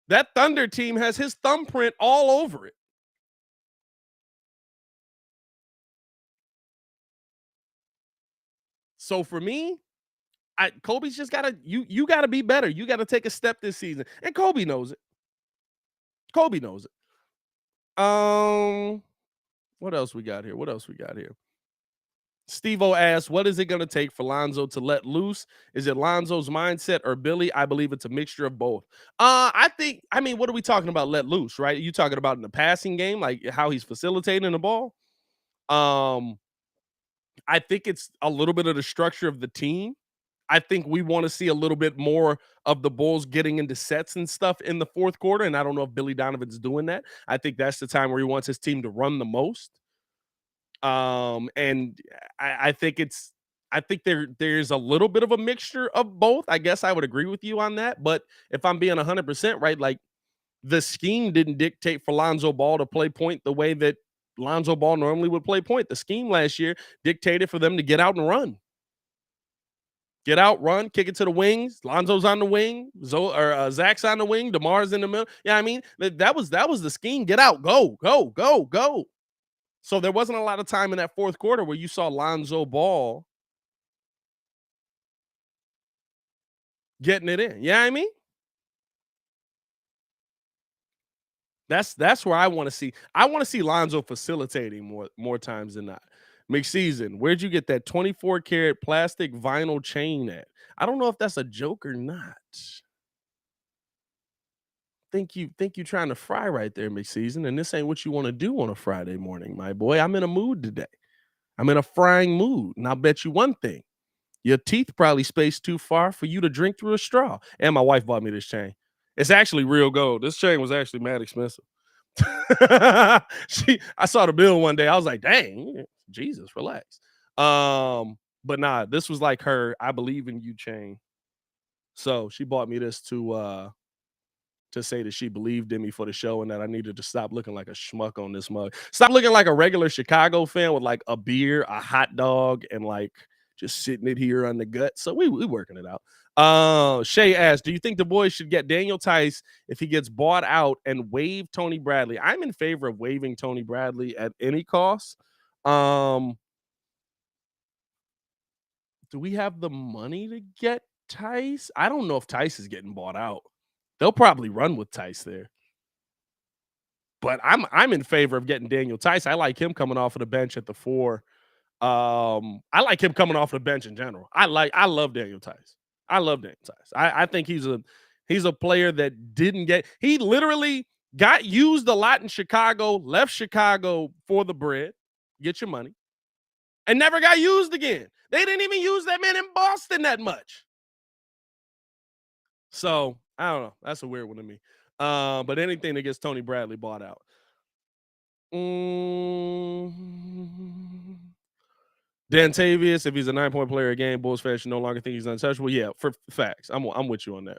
That Thunder team has his thumbprint all over it. So for me, Kobe's just gotta you gotta be better. You gotta take a step this season, and Kobe knows it. Kobe knows it. What else we got here? Steve-O asks, what is it going to take for Lonzo to let loose? Is it Lonzo's mindset or Billy? I believe it's a mixture of both. I mean, what are we talking about? Let loose, right? You talking about in the passing game, like how he's facilitating the ball? I think it's a little bit of the structure of the team. I think we want to see a little bit more of the Bulls getting into sets and stuff in the fourth quarter. And I don't know if Billy Donovan's doing that. I think that's the time where he wants his team to run the most. And I think there's a little bit of a mixture of both. I guess I would agree with you on that. But if I'm being 100% right, like the scheme didn't dictate for Lonzo Ball to play point the way that Lonzo Ball normally would play point. The scheme last year dictated for them to get out and run. Get out, run, kick it to the wings. Lonzo's on the wing. Zach's on the wing. DeMar's in the middle. Yeah, I mean that was the scheme. Get out, go, go, go, go. So there wasn't a lot of time in that fourth quarter where you saw Lonzo Ball getting it in. Yeah, I mean that's where I want to see. I want to see Lonzo facilitating more times than not. McSeason, where'd you get that 24 karat plastic vinyl chain at? I don't know if that's a joke or not. Think you trying to fry right there, McSeason, and this ain't what you want to do on a Friday morning, my boy. I'm in a mood today. I'm in a frying mood, and I'll bet you one thing: your teeth probably spaced too far for you to drink through a straw. And my wife bought me this chain. It's actually real gold. This chain was actually mad expensive. I saw the bill one day. I was like, dang, Jesus, relax. But nah, this was like her I believe in you chain. So she bought me this to say that she believed in me for the show and that I needed to stop looking like a schmuck on this mug. Stop looking like a regular Chicago fan with like a beer, a hot dog, and like just sitting it here on the gut. So we working it out. Shay asked, do you think the boys should get Daniel Tice if he gets bought out and waive Tony Bradley? I'm in favor of waiving Tony Bradley at any cost. Do we have the money to get Tice? I don't know if Tice is getting bought out. They'll probably run with Tice there. But I'm in favor of getting Daniel Tice. I like him coming off of the bench at the 4. I like him coming off the bench in general. I love Daniel Tice. I love Daniel Tice. I think he's a player that didn't get he literally got used a lot in Chicago, left Chicago for the bread, get your money, and never got used again. They didn't even use that man in Boston that much. So I don't know. That's a weird one to me. But anything that gets Tony Bradley bought out. Dantavius, if he's a 9-point player a game, Bulls fans should no longer think he's untouchable. Yeah, for facts. I'm with you on that.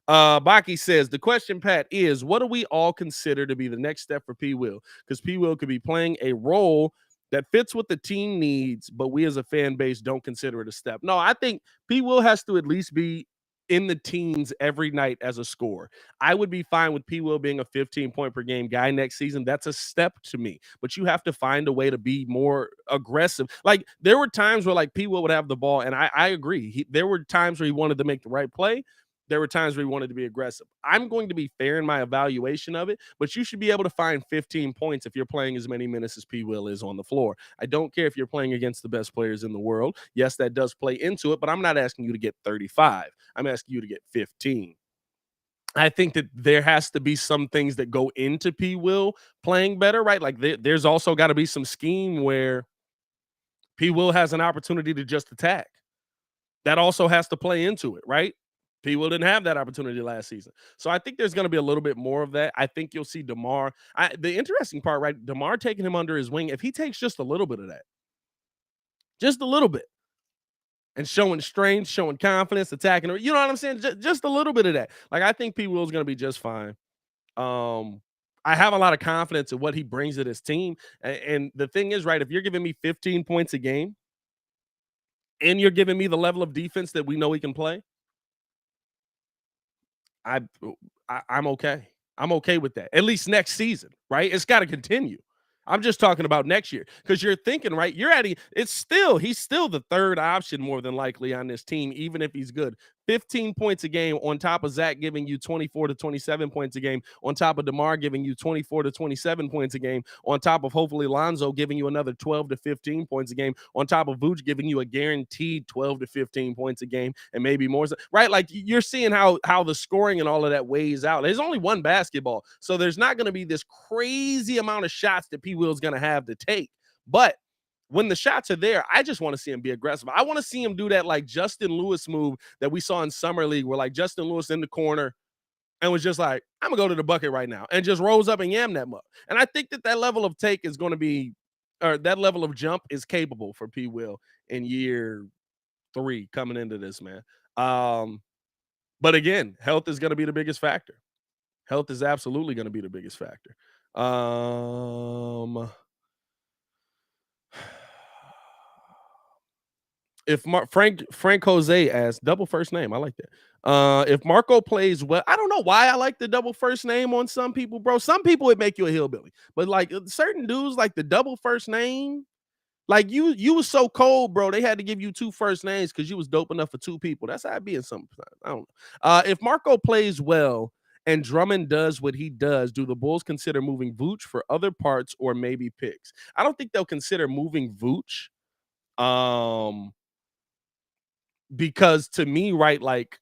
Baki says the question, Pat, is what do we all consider to be the next step for P. Will? Because P. Will could be playing a role that fits what the team needs, but we as a fan base don't consider it a step. No, I think P. Will has to at least be in the teens every night as a scorer. I would be fine with P. Will being a 15-point per game guy next season. That's a step to me. But you have to find a way to be more aggressive. Like there were times where like P. Will would have the ball, and I agree. There were times where he wanted to make the right play. There were times where he wanted to be aggressive. I'm going to be fair in my evaluation of it, but you should be able to find 15 points if you're playing as many minutes as P. Will is on the floor. I don't care if you're playing against the best players in the world. Yes, that does play into it, but I'm not asking you to get 35. I'm asking you to get 15. I think that there has to be some things that go into P. Will playing better, right? Like there's also got to be some scheme where P. Will has an opportunity to just attack. That also has to play into it, right? P. Will didn't have that opportunity last season. So I think there's going to be a little bit more of that. I think you'll see DeMar. The interesting part, right? DeMar taking him under his wing, if he takes just a little bit of that, just a little bit, and showing strength, showing confidence, attacking, you know what I'm saying? Just a little bit of that. Like, I think P. Will's going to be just fine. I have a lot of confidence in what he brings to this team. And the thing is, right, if you're giving me 15 points a game and you're giving me the level of defense that we know he can play, I'm okay. I'm okay with that. At least next season, right? It's got to continue. I'm just talking about next year because you're thinking, right? He's still the third option more than likely on this team, even if he's good. 15 points a game on top of Zach giving you 24 to 27 points a game, on top of DeMar giving you 24 to 27 points a game, on top of hopefully Lonzo giving you another 12 to 15 points a game, on top of Vooch giving you a guaranteed 12 to 15 points a game and maybe more, right? Like you're seeing how the scoring and all of that weighs out. There's only one basketball, so there's not going to be this crazy amount of shots that P. Will's going to have to take. But when the shots are there, I just want to see him be aggressive. I want to see him do that like Justin Lewis move that we saw in Summer League where like Justin Lewis in the corner and was just like, I'm going to go to the bucket right now and just rose up and yam that mug. And I think that level of take is going to be, or that level of jump is capable for P. Will in year 3 coming into this, man. But again, health is going to be the biggest factor. Health is absolutely going to be the biggest factor. If Frank Jose asks, double first name, I like that. If Marco plays well, I don't know why I like the double first name on some people, bro. Some people would make you a hillbilly, but like certain dudes like the double first name. Like you was so cold, bro. They had to give you two first names because you was dope enough for two people. That's how it be in some. I don't know. If Marco plays well and Drummond does what he does, do the Bulls consider moving Vooch for other parts or maybe picks? I don't think they'll consider moving Vooch. Because to me, right, like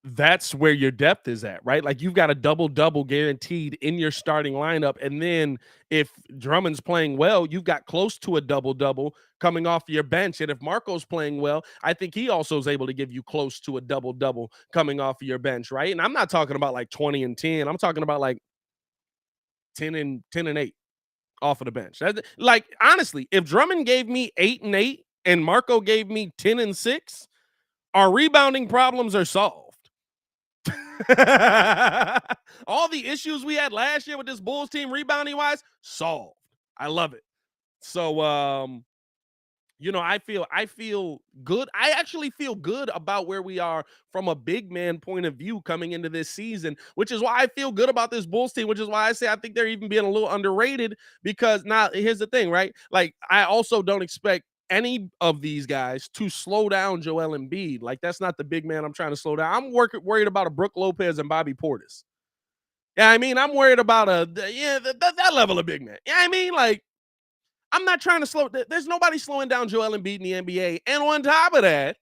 that's where your depth is at, right? Like you've got a double-double guaranteed in your starting lineup. And then if Drummond's playing well, you've got close to a double-double coming off your bench. And if Marco's playing well, I think he also is able to give you close to a double-double coming off of your bench, right? And I'm not talking about like 20 and 10. I'm talking about like 10 and 8 off of the bench. Like honestly, if Drummond gave me 8 and 8 and Marco gave me 10 and 6, our rebounding problems are solved. All the issues we had last year with this Bulls team rebounding wise solved. I love it. So I feel good. I actually feel good about where we are from a big man point of view coming into this season, which is why I feel good about this Bulls team, which is why I say I think they're even being a little underrated because now here's the thing, right? Like I also don't expect any of these guys to slow down Joel Embiid. Like that's not the big man I'm trying to slow down. I'm worried about a Brook Lopez and Bobby Portis. Yeah, I mean, I'm worried about that level of big man. Yeah, I mean, like I'm not trying to slow. There's nobody slowing down Joel Embiid in the NBA. And on top of that,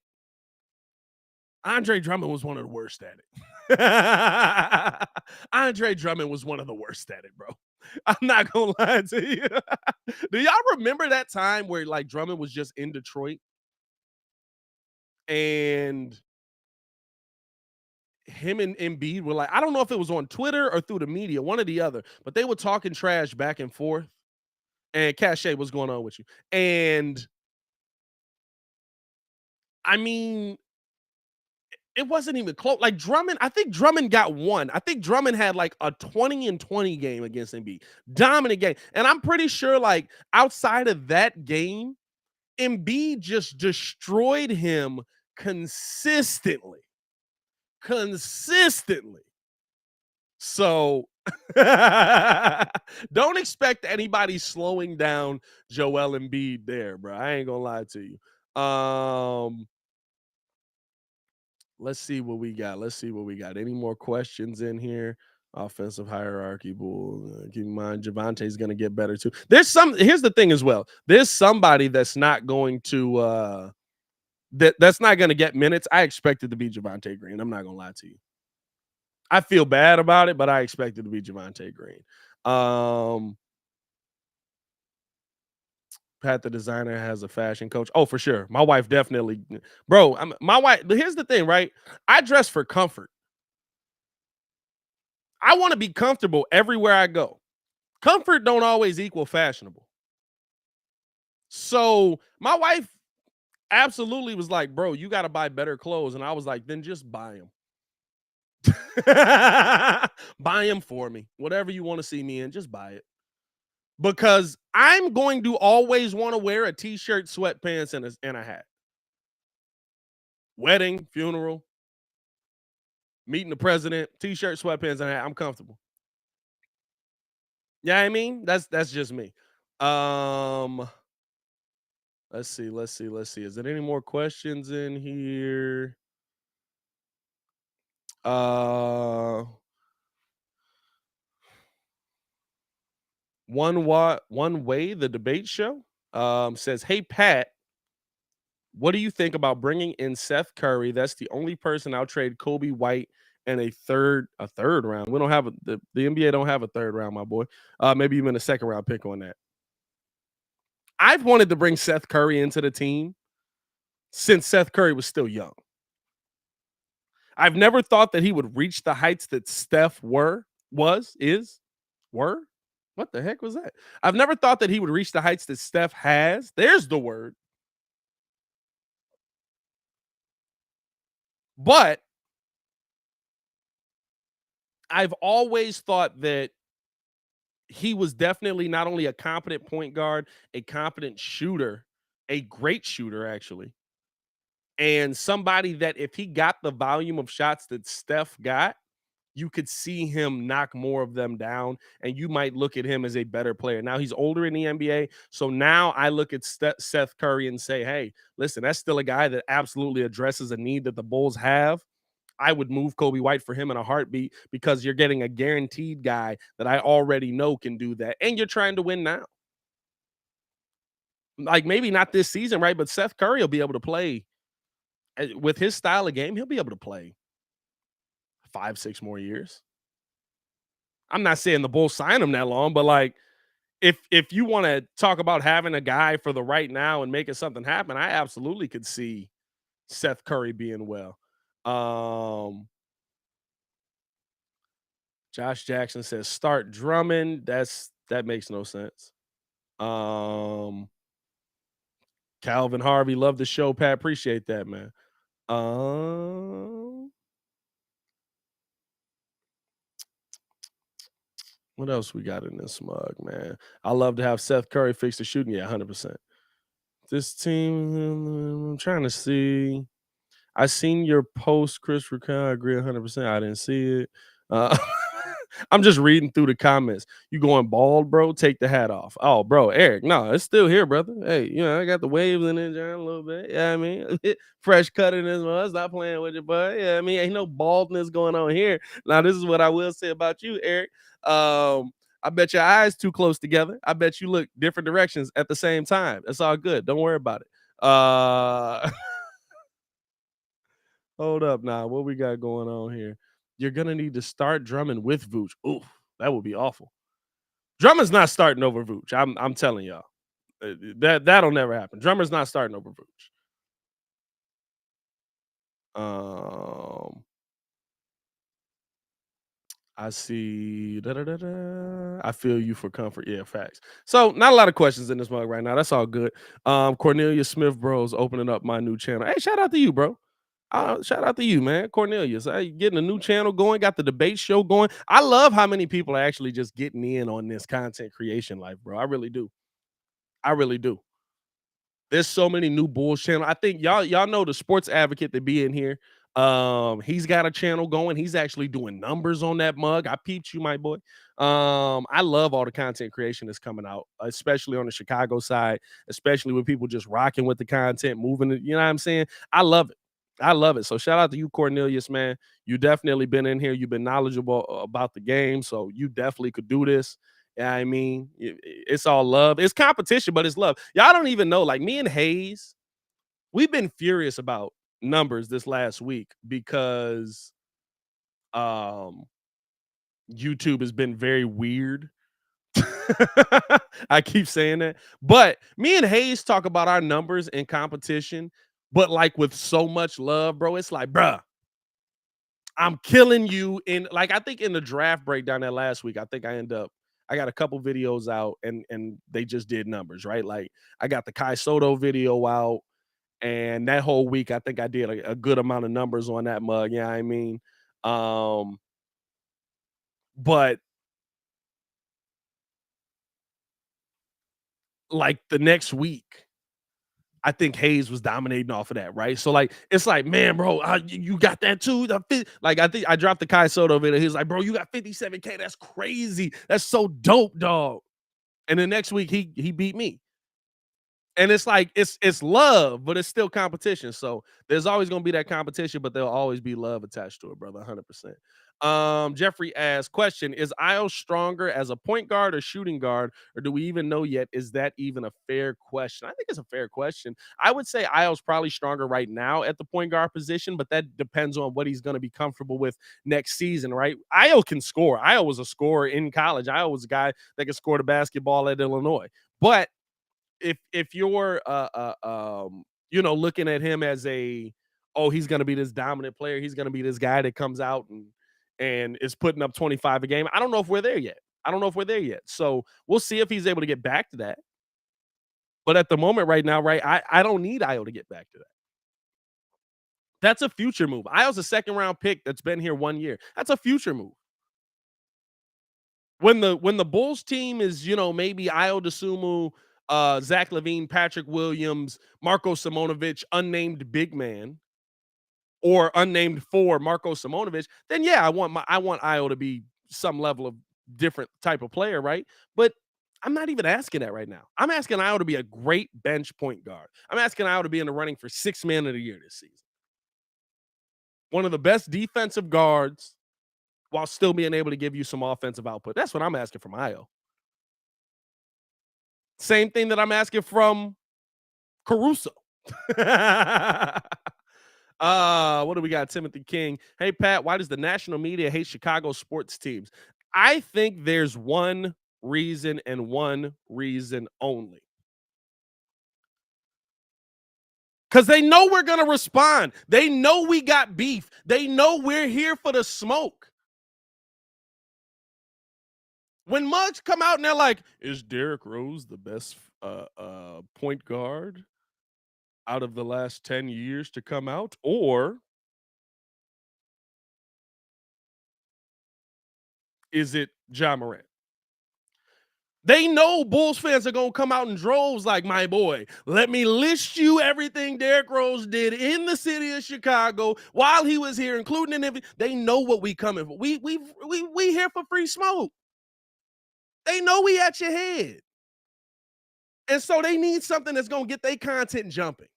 Andre Drummond was one of the worst at it. Andre Drummond was one of the worst at it, bro. I'm not gonna lie to you. Do y'all remember that time where like Drummond was just in Detroit and him and Embiid were like, I don't know if it was on Twitter or through the media, one or the other, but they were talking trash back and forth. And Cache, what's going on with you? And I mean, it wasn't even close. Like Drummond, I think Drummond got one. I think Drummond had like a 20 and 20 game against Embiid. Dominant game. And I'm pretty sure like outside of that game, Embiid just destroyed him consistently. Consistently. So don't expect anybody slowing down Joel Embiid there, bro. I ain't gonna lie to you. Let's see what we got. Any more questions in here? Offensive hierarchy, bull. Keep in mind, Javante's going to get better too. Here's the thing as well. There's somebody that's not going to that's not going to get minutes. I expected to be Javante Green. I'm not going to lie to you. I feel bad about it, but I expected to be Javante Green. Pat the designer has a fashion coach. Oh, for sure. My wife definitely, bro. My wife. Here's the thing, right? I dress for comfort. I want to be comfortable everywhere I go. Comfort don't always equal fashionable. So my wife absolutely was like, bro, you got to buy better clothes. And I was like, then just buy them. Buy them for me. Whatever you want to see me in, just buy it. Because I'm going to always want to wear a t-shirt, sweatpants, and a hat. Wedding, funeral, meeting the president, t-shirt, sweatpants, and a hat. I'm comfortable. Yeah, I mean, that's just me. Let's see. Is there any more questions in here? One way, the debate show says, "Hey Pat, what do you think about bringing in Seth Curry? That's the only person I'll trade Kobe White and a third round. We don't have the NBA don't have a third round, my boy. Maybe even a second round pick on that. I've wanted to bring Seth Curry into the team since Seth Curry was still young. I've never thought that he would reach the heights that Steph were. What the heck was that? I've never thought that he would reach the heights that Steph has. There's the word. But I've always thought that he was definitely not only a competent point guard, a competent shooter, a great shooter actually, and somebody that if he got the volume of shots that Steph got, you could see him knock more of them down, and you might look at him as a better player. Now he's older in the NBA, so now I look at Seth Curry and say, "Hey, listen, that's still a guy that absolutely addresses a need that the Bulls have." I would move Kobe White for him in a heartbeat because you're getting a guaranteed guy that I already know can do that, and you're trying to win now. Like maybe not this season, right? But Seth Curry will be able to play with his style of game. He'll be able to play 5, 6 more years. I'm not saying the Bulls sign him that long, but like if you want to talk about having a guy for the right now and making something happen, I absolutely could see Seth Curry being well. Um, Josh Jackson says start Drummond. That makes no sense. Um, Calvin Harvey, love the show, Pat. Appreciate that, man. Um, what else we got in this mug, man? I love to have Seth Curry fix the shooting. Yeah, 100%. This team, I'm trying to see. I seen your post, Chris Ricard. I agree 100%. I didn't see it. Uh, I'm just reading through the comments. You going bald, bro? Take the hat off. Oh, bro, Eric, no, it's still here, brother. Hey, I got the waves in it, John, a little bit. Yeah, I mean, fresh cut in this one. Stop playing with it, bud. Yeah, I mean, ain't no baldness going on here. Now, this is what I will say about you, Eric. I bet your eyes too close together. I bet you look different directions at the same time. It's all good. Don't worry about it. Hold up now. What we got going on here? You're gonna need to start Drummond with Vooch. Oof, that would be awful. Drummond's not starting over Vooch. I'm telling y'all. That'll never happen. Drummond's not starting over Vooch. Um, I see. I feel you for comfort. Yeah, facts. So not a lot of questions in this mug right now. That's all good. Cornelius Smith Bros opening up my new channel. Hey, shout out to you, bro. Shout out to you, man. Cornelius. Getting a new channel going, got the debate show going. I love how many people are actually just getting in on this content creation life, bro. I really do. I really do. There's so many new Bulls channel. I think y'all know the sports advocate that be in here. He's got a channel going. He's actually doing numbers on that mug. I peeped you, my boy. I love all the content creation that's coming out, especially on the Chicago side, especially with people just rocking with the content, moving it. You know what I'm saying? I love it. I love it. So shout out to you, Cornelius, man. You definitely been in here. You've been knowledgeable about the game, so you definitely could do this. Yeah, I mean, it's all love. It's competition, but it's love. Y'all don't even know. Like me and Hayes, we've been furious about numbers this last week because um YouTube has been very weird. I keep saying that. But me and Hayes talk about our numbers in competition, but like with so much love, bro. It's like, bruh, I'm killing you in like I think in the draft breakdown that last week, I think I got a couple videos out and they just did numbers, right? Like I got the Kai Soto video out, and that whole week I think I did a good amount of numbers on that mug. Yeah, I mean, um, but like the next week, I think Hayes was dominating off of that, right? So like, it's like, man, bro, you got that too. Like, I think I dropped the Kai Soto video. He's like, bro, you got 57K. That's crazy. That's so dope, dog. And the next week he beat me. And it's like it's love, but it's still competition. So there's always gonna be that competition, but there'll always be love attached to it, brother. 100%. Jeffrey asks, question: is Isles stronger as a point guard or shooting guard, or do we even know yet? Is that even a fair question? I think it's a fair question. I would say Isles probably stronger right now at the point guard position, but that depends on what he's going to be comfortable with next season, right? Io can score. Io was a scorer in college. Io was a guy that could score the basketball at Illinois, but if you're looking at him as he's going to be this dominant player, he's going to be this guy that comes out and is putting up 25 a game. I don't know if we're there yet. So we'll see if he's able to get back to that. But at the moment right now, right, I don't need Io to get back to that. That's a future move. Io's a second round pick that's been here 1 year. That's a future move. When the Bulls team is, maybe Io DeSumo, Zach LaVine, Patrick Williams, Marco Simonovic, unnamed big man, or unnamed four, Marco Simonovic, then yeah, I want Io to be some level of different type of player, right? But I'm not even asking that right now. I'm asking Io to be a great bench point guard. I'm asking Io to be in the running for 6 man of the year this season. One of the best defensive guards while still being able to give you some offensive output. That's what I'm asking from Io. Same thing that I'm asking from Caruso. What do we got? Timothy King. Hey, Pat, why does the national media hate Chicago sports teams? I think there's one reason and one reason only. Because they know we're going to respond. They know we got beef. They know we're here for the smoke. When mugs come out and they're like, is Derrick Rose the best point guard out of the last 10 years to come out? Or is it Ja Morant? They know Bulls fans are going to come out in droves like, my boy, let me list you everything Derrick Rose did in the city of Chicago while he was here, including in every. They know what we coming for. We here for free smoke. They know we at your head. And so they need something that's going to get their content jumping.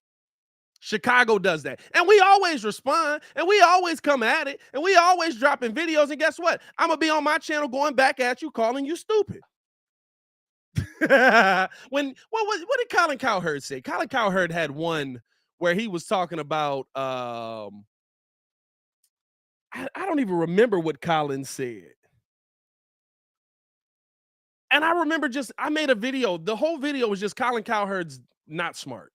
Chicago does that. And we always respond, and we always come at it, and we always dropping videos. And guess what? I'm going to be on my channel going back at you, calling you stupid. What did Colin Cowherd say? Colin Cowherd had one where he was talking about I don't even remember what Colin said. And I remember I made a video. The whole video was just Colin Cowherd's not smart.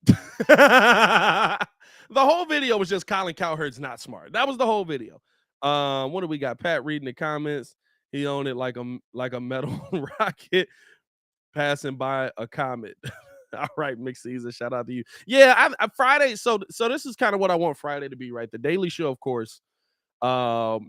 The whole video was just Colin Cowherd's not smart. That was the whole video. What do we got? Pat reading the comments. He owned it like a metal rocket passing by a comet. All right, mixed season. Shout out to you. Yeah, I Friday. So this is kind of what I want Friday to be, right? The Daily Show, of course,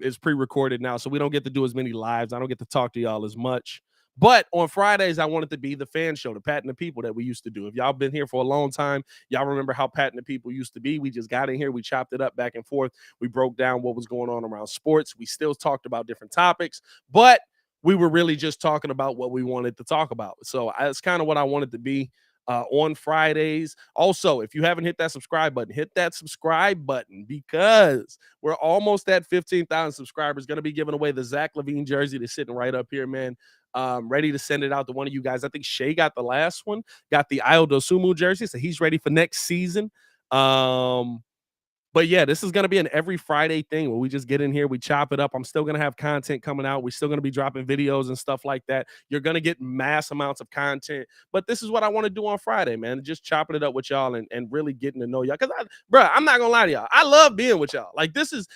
is pre-recorded now, so we don't get to do as many lives. I don't get to talk to y'all as much. But on Fridays, I want it to be the fan show, the Pat and the People that we used to do. If y'all been here for a long time, y'all remember how Pat and the People used to be. We just got in here, we chopped it up back and forth. We broke down what was going on around sports. We still talked about different topics, but we were really just talking about what we wanted to talk about. So that's kind of what I wanted to be on Fridays. Also, if you haven't hit that subscribe button, hit that subscribe button because we're almost at 15,000 subscribers. Going to be giving away the Zach LaVine jersey that's sitting right up here, man. Ready to send it out to one of you guys. I think Shay got the last one, got the Ayo Dosunmu jersey, so he's ready for next season. But yeah, this is going to be an every Friday thing where we just get in here, we chop it up. I'm still going to have content coming out. We're still going to be dropping videos and stuff like that. You're going to get mass amounts of content. But this is what I want to do on Friday, man. Just chopping it up with y'all and really getting to know y'all. Because, bro, I'm not going to lie to y'all. I love being with y'all. Like, this is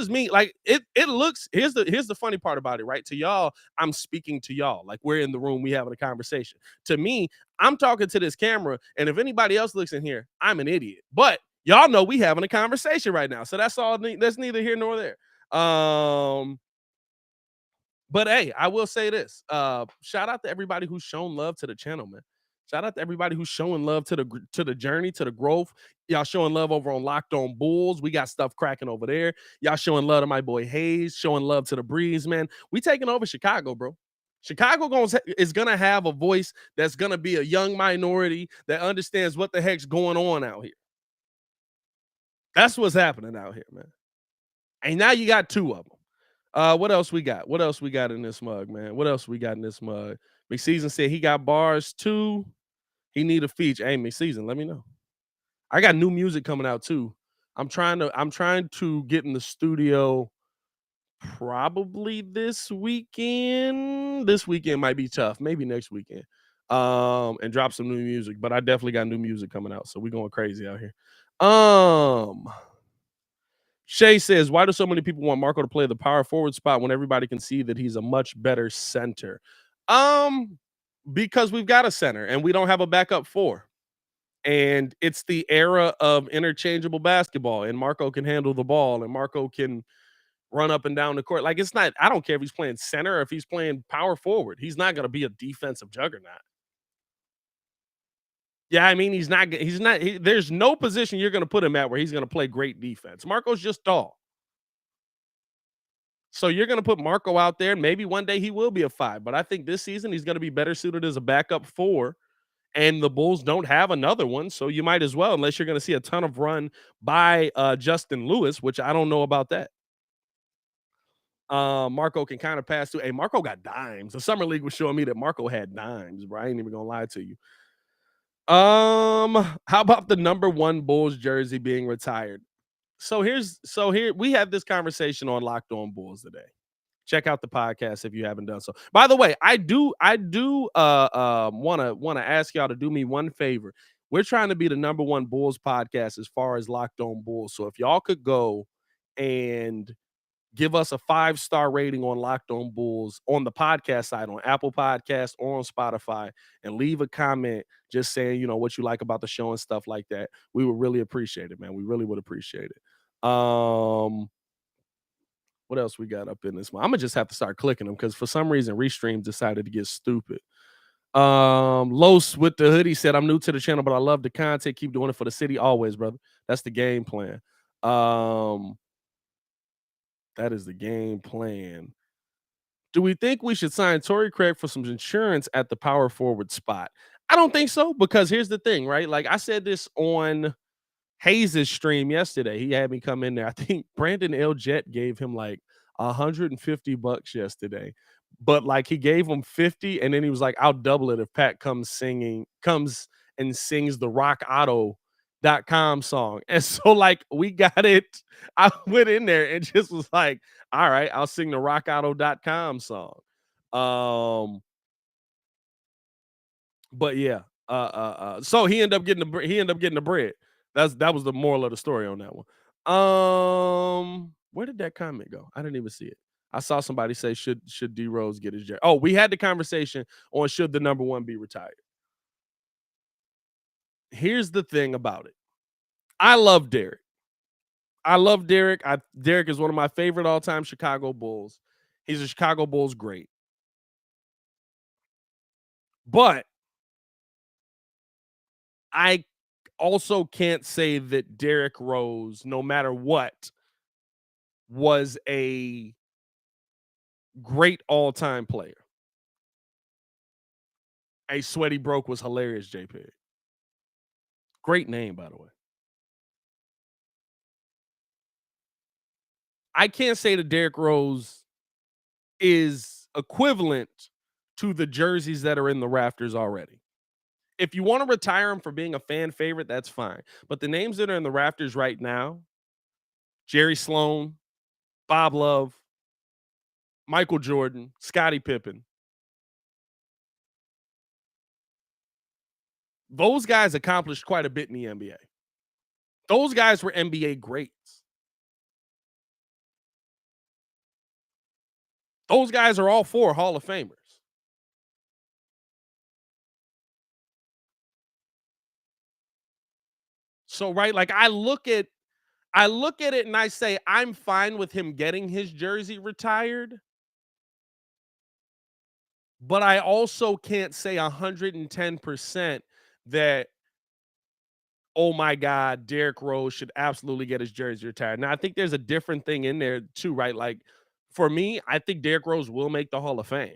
me. Like, it looks, here's the funny part about it, right? To y'all, I'm speaking to y'all. Like, we're in the room, we having a conversation. To me, I'm talking to this camera. And if anybody else looks in here, I'm an idiot. But y'all know we having a conversation right now. So that's all. That's neither here nor there. But hey, I will say this. Shout out to everybody who's shown love to the channel, man. Shout out to everybody who's showing love to the journey, to the growth. Y'all showing love over on Locked On Bulls. We got stuff cracking over there. Y'all showing love to my boy Hayes, showing love to the Breeze, man. We taking over Chicago, bro. Chicago is going to have a voice that's going to be a young minority that understands what the heck's going on out here. That's what's happening out here, man. And now you got two of them. What else we got? What else we got in this mug, man? What else we got in this mug? McSeason said he got bars too. He need a feature. Hey, McSeason, let me know. I got new music coming out too. I'm trying to get in the studio probably this weekend. This weekend might be tough. Maybe next weekend. And drop some new music. But I definitely got new music coming out. So we're going crazy out here. Shay says, why do so many people want Marco to play the power forward spot when everybody can see that he's a much better center? Because we've got a center and we don't have a backup four. And it's the era of interchangeable basketball, and Marco can handle the ball and Marco can run up and down the court. Like, it's not, I don't care if he's playing center or if he's playing power forward. He's not going to be a defensive juggernaut. Yeah, I mean, there's no position you're going to put him at where he's going to play great defense. Marco's just tall. So you're going to put Marco out there, and maybe one day he will be a 5, but I think this season he's going to be better suited as a backup 4, and the Bulls don't have another one, so you might as well, unless you're going to see a ton of run by Justin Lewis, which I don't know about that. Marco can kind of pass through. Hey, Marco got dimes. The summer league was showing me that Marco had dimes, bro. I ain't even gonna lie to you. How about the number 1 Bulls jersey being retired? So here we had this conversation on Locked On Bulls today. Check out the podcast if you haven't done so. By the way, I do wanna ask y'all to do me one favor. We're trying to be the number 1 Bulls podcast as far as Locked On Bulls. So if y'all could go and give us a 5-star rating on Locked On Bulls on the podcast side, on Apple Podcasts or on Spotify, and leave a comment just saying, what you like about the show and stuff like that. We would really appreciate it, man. We really would appreciate it. What else we got up in this one? I'm gonna just have to start clicking them because for some reason Restream decided to get stupid. Los with the hoodie said, I'm new to the channel, but I love the content. Keep doing it for the city always, brother. That's the game plan. That is the game plan. Do we think we should sign Torrey Craig for some insurance at the power forward spot? I don't think so, because here's the thing, right? Like I said this on Hayes' stream yesterday. He had me come in there. I think Brandon L. Jet gave him like $150 yesterday. But like he gave him 50 and then he was like, I'll double it if Pat comes and sings the rockauto.com song. And so like we got it. I went in there and just was like, all right, I'll sing the rockauto.com song. But yeah. So he ended up getting the bread. That was the moral of the story on that one. Where did that comment go? I didn't even see it. I saw somebody say, should D Rose get his jersey? Oh, we had the conversation on should the number 1 be retired. Here's the thing about it. I love Derek. Derek is one of my favorite all-time Chicago Bulls. He's a Chicago Bulls great. But I also can't say that Derrick Rose, no matter what, was a great all-time player. A Sweaty Broke was hilarious, JP. Great name, by the way. I can't say that Derrick Rose is equivalent to the jerseys that are in the rafters already. If you want to retire him for being a fan favorite, that's fine. But the names that are in the rafters right now, Jerry Sloan, Bob Love, Michael Jordan, Scottie Pippen, those guys accomplished quite a bit in the NBA. Those guys were NBA greats. Those guys are all 4 Hall of Famers. So, right, like I look at it and I say, I'm fine with him getting his jersey retired. But I also can't say 110% that, oh my God, Derrick Rose should absolutely get his jersey retired. Now, I think there's a different thing in there too, right? Like for me, I think Derrick Rose will make the Hall of Fame.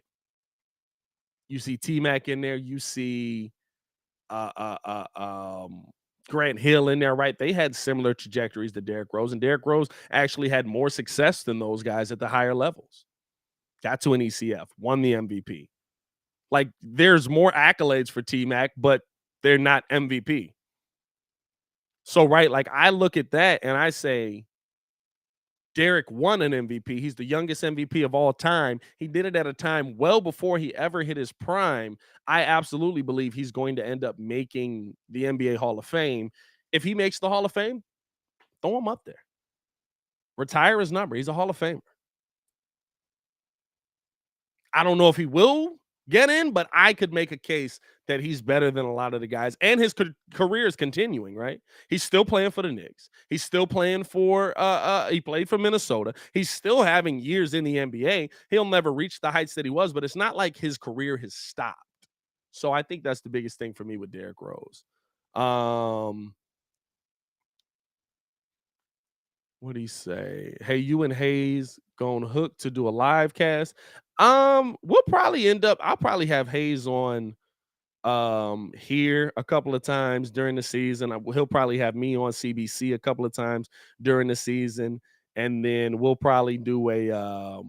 You see T-Mac in there, you see uh, uh, uh, um, Grant Hill in there, right? They had similar trajectories to Derrick Rose, and Derrick Rose actually had more success than those guys at the higher levels. Got to an ECF, won the MVP. Like there's more accolades for T-Mac, but they're not MVP. So, right, like I look at that and I say, Derek won an MVP. He's the youngest MVP of all time. He did it at a time well before he ever hit his prime. I absolutely believe he's going to end up making the NBA Hall of Fame. If he makes the Hall of Fame, throw him up there. Retire his number. He's a Hall of Famer. I don't know if he will get in, but I could make a case that he's better than a lot of the guys, and his career is continuing, right? He's still playing for the Knicks. He's still playing for he played for Minnesota. He's still having years in the NBA. He'll never reach the heights that he was, but it's not like his career has stopped. So I think that's the biggest thing for me with Derrick Rose. Um, what do you say? Hey, you and Hayes going hook to do a live cast. We'll probably end up. I'll probably have Hayes on here a couple of times during the season. He'll probably have me on CBC a couple of times during the season, and then we'll probably do a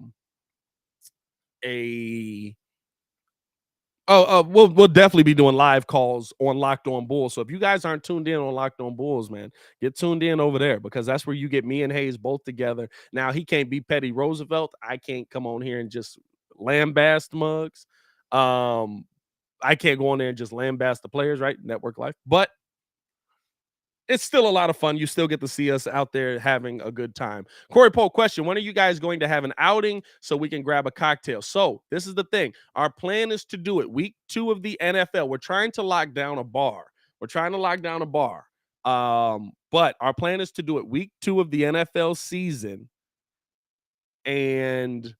we'll definitely be doing live calls on Locked On Bulls. So if you guys aren't tuned in on Locked On Bulls, man, get tuned in over there because that's where you get me and Hayes both together. Now he can't be Petty Roosevelt. I can't come on here and just lambast mugs. I can't go on there and just lambast the players, right? Network life, but it's still a lot of fun. You still get to see us out there having a good time. Corey Poe, question: when are you guys going to have an outing so we can grab a cocktail? So this is the thing. Our plan is to do it week 2 of the NFL. We're trying to lock down a bar. But our plan is to do it week 2 of the NFL season, and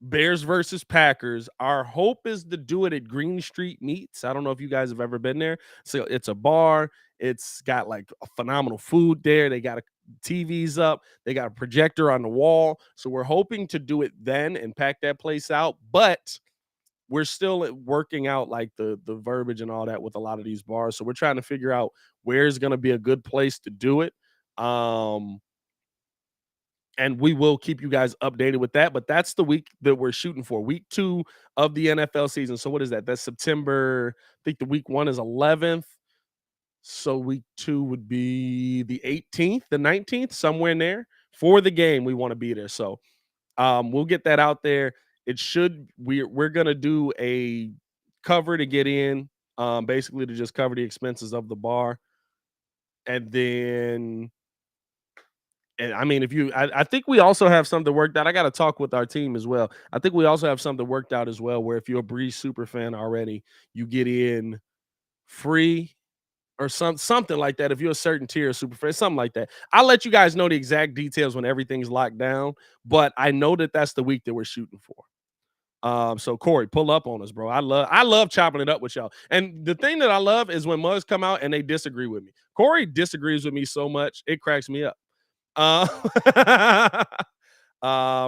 Bears versus Packers. Our hope is to do it at Green Street Meats. I don't know if you guys have ever been there. So it's a bar. It's got like a phenomenal food there. They got TVs up. They got a projector on the wall. So we're hoping to do it then and pack that place out. But we're still working out like the verbiage and all that with a lot of these bars. So we're trying to figure out where's going to be a good place to do it. And we will keep you guys updated with that. But that's the week that we're shooting for, week 2 of the NFL season. So what is that? That's September. I think the week 1 is 11th. So week 2 would be the 18th, the 19th, somewhere in there. For the game, we want to be there. So we'll get that out there. It should. We're gonna do a cover to get in, basically to just cover the expenses of the bar, and then. And I mean, I think we also have something worked out. I got to talk with our team as well. I think we also have something worked out as well, where if you're a Breeze super fan already, you get in free or something like that. If you're a certain tier of super fan, something like that. I'll let you guys know the exact details when everything's locked down. But I know that that's the week that we're shooting for. So Corey, pull up on us, bro. I love chopping it up with y'all. And the thing that I love is when mugs come out and they disagree with me. Corey disagrees with me so much, it cracks me up. Uh,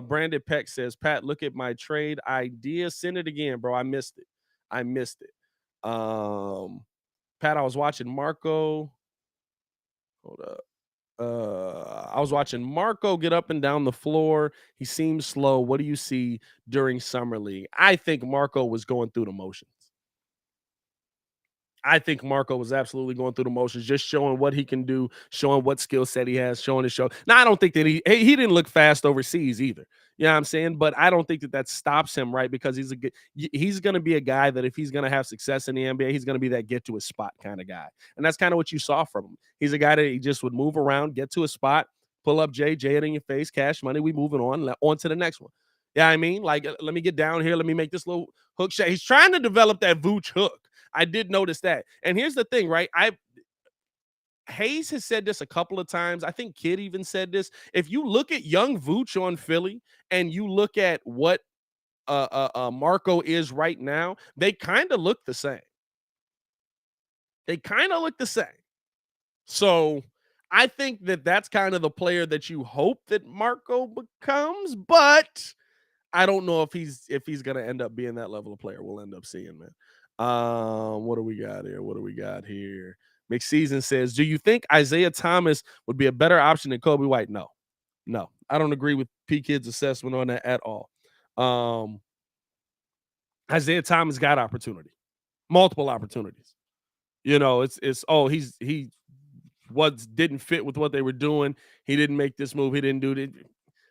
Brandon Peck says, Pat, look at my trade idea. Send it again, bro. I missed it. Pat, I was watching Marco. Hold up. I was watching Marco get up and down the floor. He seems slow. What do you see during Summer League? I think Marco was going through the motions. I think Marco was absolutely going through the motions, just showing what he can do, showing what skill set he has, showing his show. Now, I don't think that he didn't look fast overseas either. You know what I'm saying? But I don't think that stops him, right? Because he's going to be a guy that if he's going to have success in the NBA, he's going to be that get to his spot kind of guy. And that's kind of what you saw from him. He's a guy that he just would move around, get to a spot, pull up Jay it in your face, cash money. We moving on to the next one. Yeah, I mean, like, let me get down here. Let me make this little hook shot. He's trying to develop that Vooch hook. I did notice that. And here's the thing, right? Hayes has said this a couple of times. I think Kid even said this. If you look at young Vooch on Philly and you look at what Marco is right now, they kind of look the same. So I think that that's kind of the player that you hope that Marco becomes, but I don't know if he's gonna end up being that level of player. We'll end up seeing, man. What do we got here? McSeason says, do you think Isaiah Thomas would be a better option than Kobe White? No. I don't agree with P Kid's assessment on that at all. Isaiah Thomas got opportunity, multiple opportunities. You know, he didn't fit with what they were doing. He didn't make this move. He didn't do it.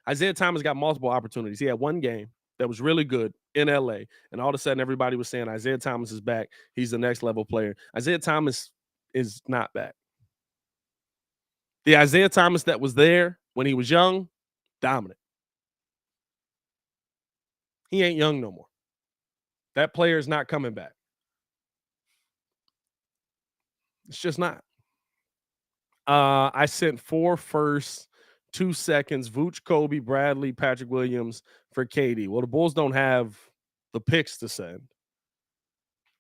Isaiah Thomas got multiple opportunities. He had one game that was really good in LA, and all of a sudden everybody was saying Isaiah Thomas is back. He's the next level player. Isaiah Thomas is not back. The Isaiah Thomas that was there when he was young, dominant. He ain't young no more. That player is not coming back. It's just not. I sent 4 firsts, 2 seconds, Vooch, Kobe, Bradley, Patrick Williams for KD. Well, the Bulls don't have the picks to send.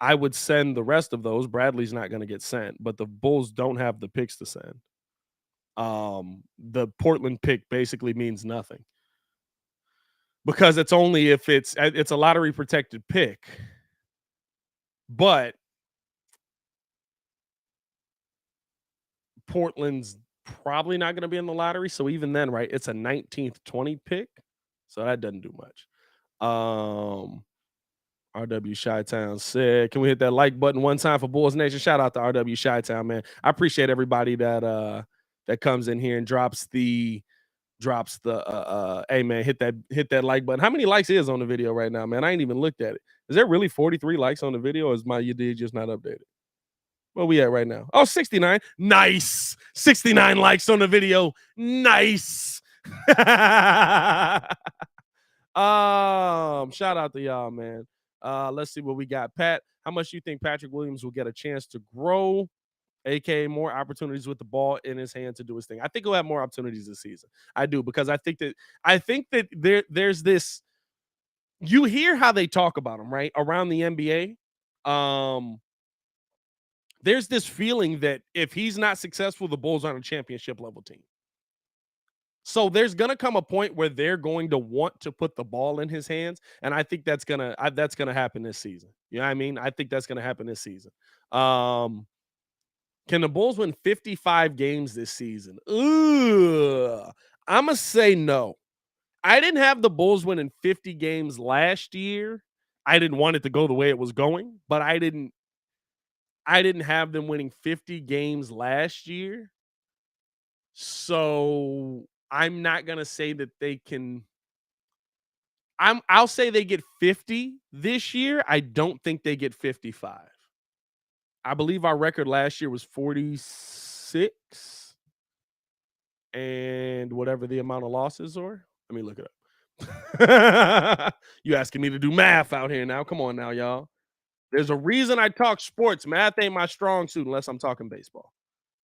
I would send the rest of those. Bradley's not going to get sent, but the Bulls don't have the picks to send. The Portland pick basically means nothing because it's only if it's a lottery protected pick, but Portland's probably not going to be in the lottery. So even then, right, it's a 19th, 20 pick. So that doesn't do much. RW Chi-Town said, can we hit that like button one time for Bulls Nation? Shout out to RW Chi-Town, man. I appreciate everybody that comes in here and drops the hey man, hit that like button. How many likes is on the video right now, man? I ain't even looked at it. Is there really 43 likes on the video, or is my UD just not updated? Where we at right now? Oh, 69. Nice. 69 likes on the video. Nice. Shout out to y'all, man. Let's see what we got. Pat, how much do you think Patrick Williams will get a chance to grow, aka more opportunities with the ball in his hand to do his thing? I think he'll have more opportunities this season. I do, because I think that there's this. You hear how they talk about him, right? Around the NBA. There's this feeling that if he's not successful, the Bulls aren't a championship level team. So there's going to come a point where they're going to want to put the ball in his hands, and I think that's going to happen this season. You know what I mean? I think that's going to happen this season. Can the Bulls win 55 games this season? I'm going to say no. I didn't have the Bulls winning 50 games last year. I didn't want it to go the way it was going, but I didn't have them winning 50 games last year. So I'm not going to say that they can. I'll say they get 50 this year. I don't think they get 55. I believe our record last year was 46 and whatever the amount of losses are. Let me look it up. You asking me to do math out here now. Come on now, y'all. There's a reason I talk sports. Math ain't my strong suit unless I'm talking baseball.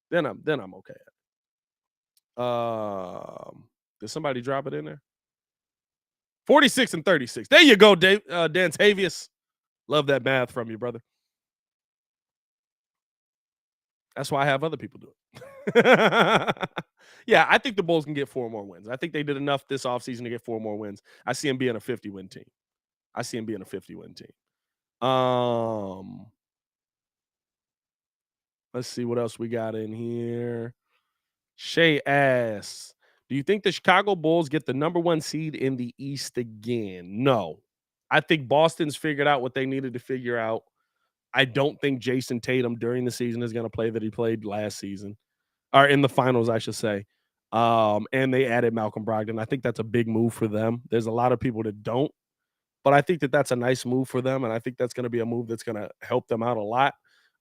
Then I'm okay. Did somebody drop it in there? 46 and 36. There you go, Dave, Dantavius. Love that math from you, brother. That's why I have other people do it. Yeah, I think the Bulls can get 4 more wins. I think they did enough this offseason to get 4 more wins. I see them being a 50-win team. Let's see what else we got in here. Shay asks, do you think the Chicago Bulls get the number 1 seed in the East again? No. I think Boston's figured out what they needed to figure out. I don't think Jason Tatum during the season is going to play that he played last season, or in the finals, I should say. And they added Malcolm Brogdon. I think that's a big move for them. There's a lot of people that don't, but I think that that's a nice move for them, and I think that's going to be a move that's going to help them out a lot.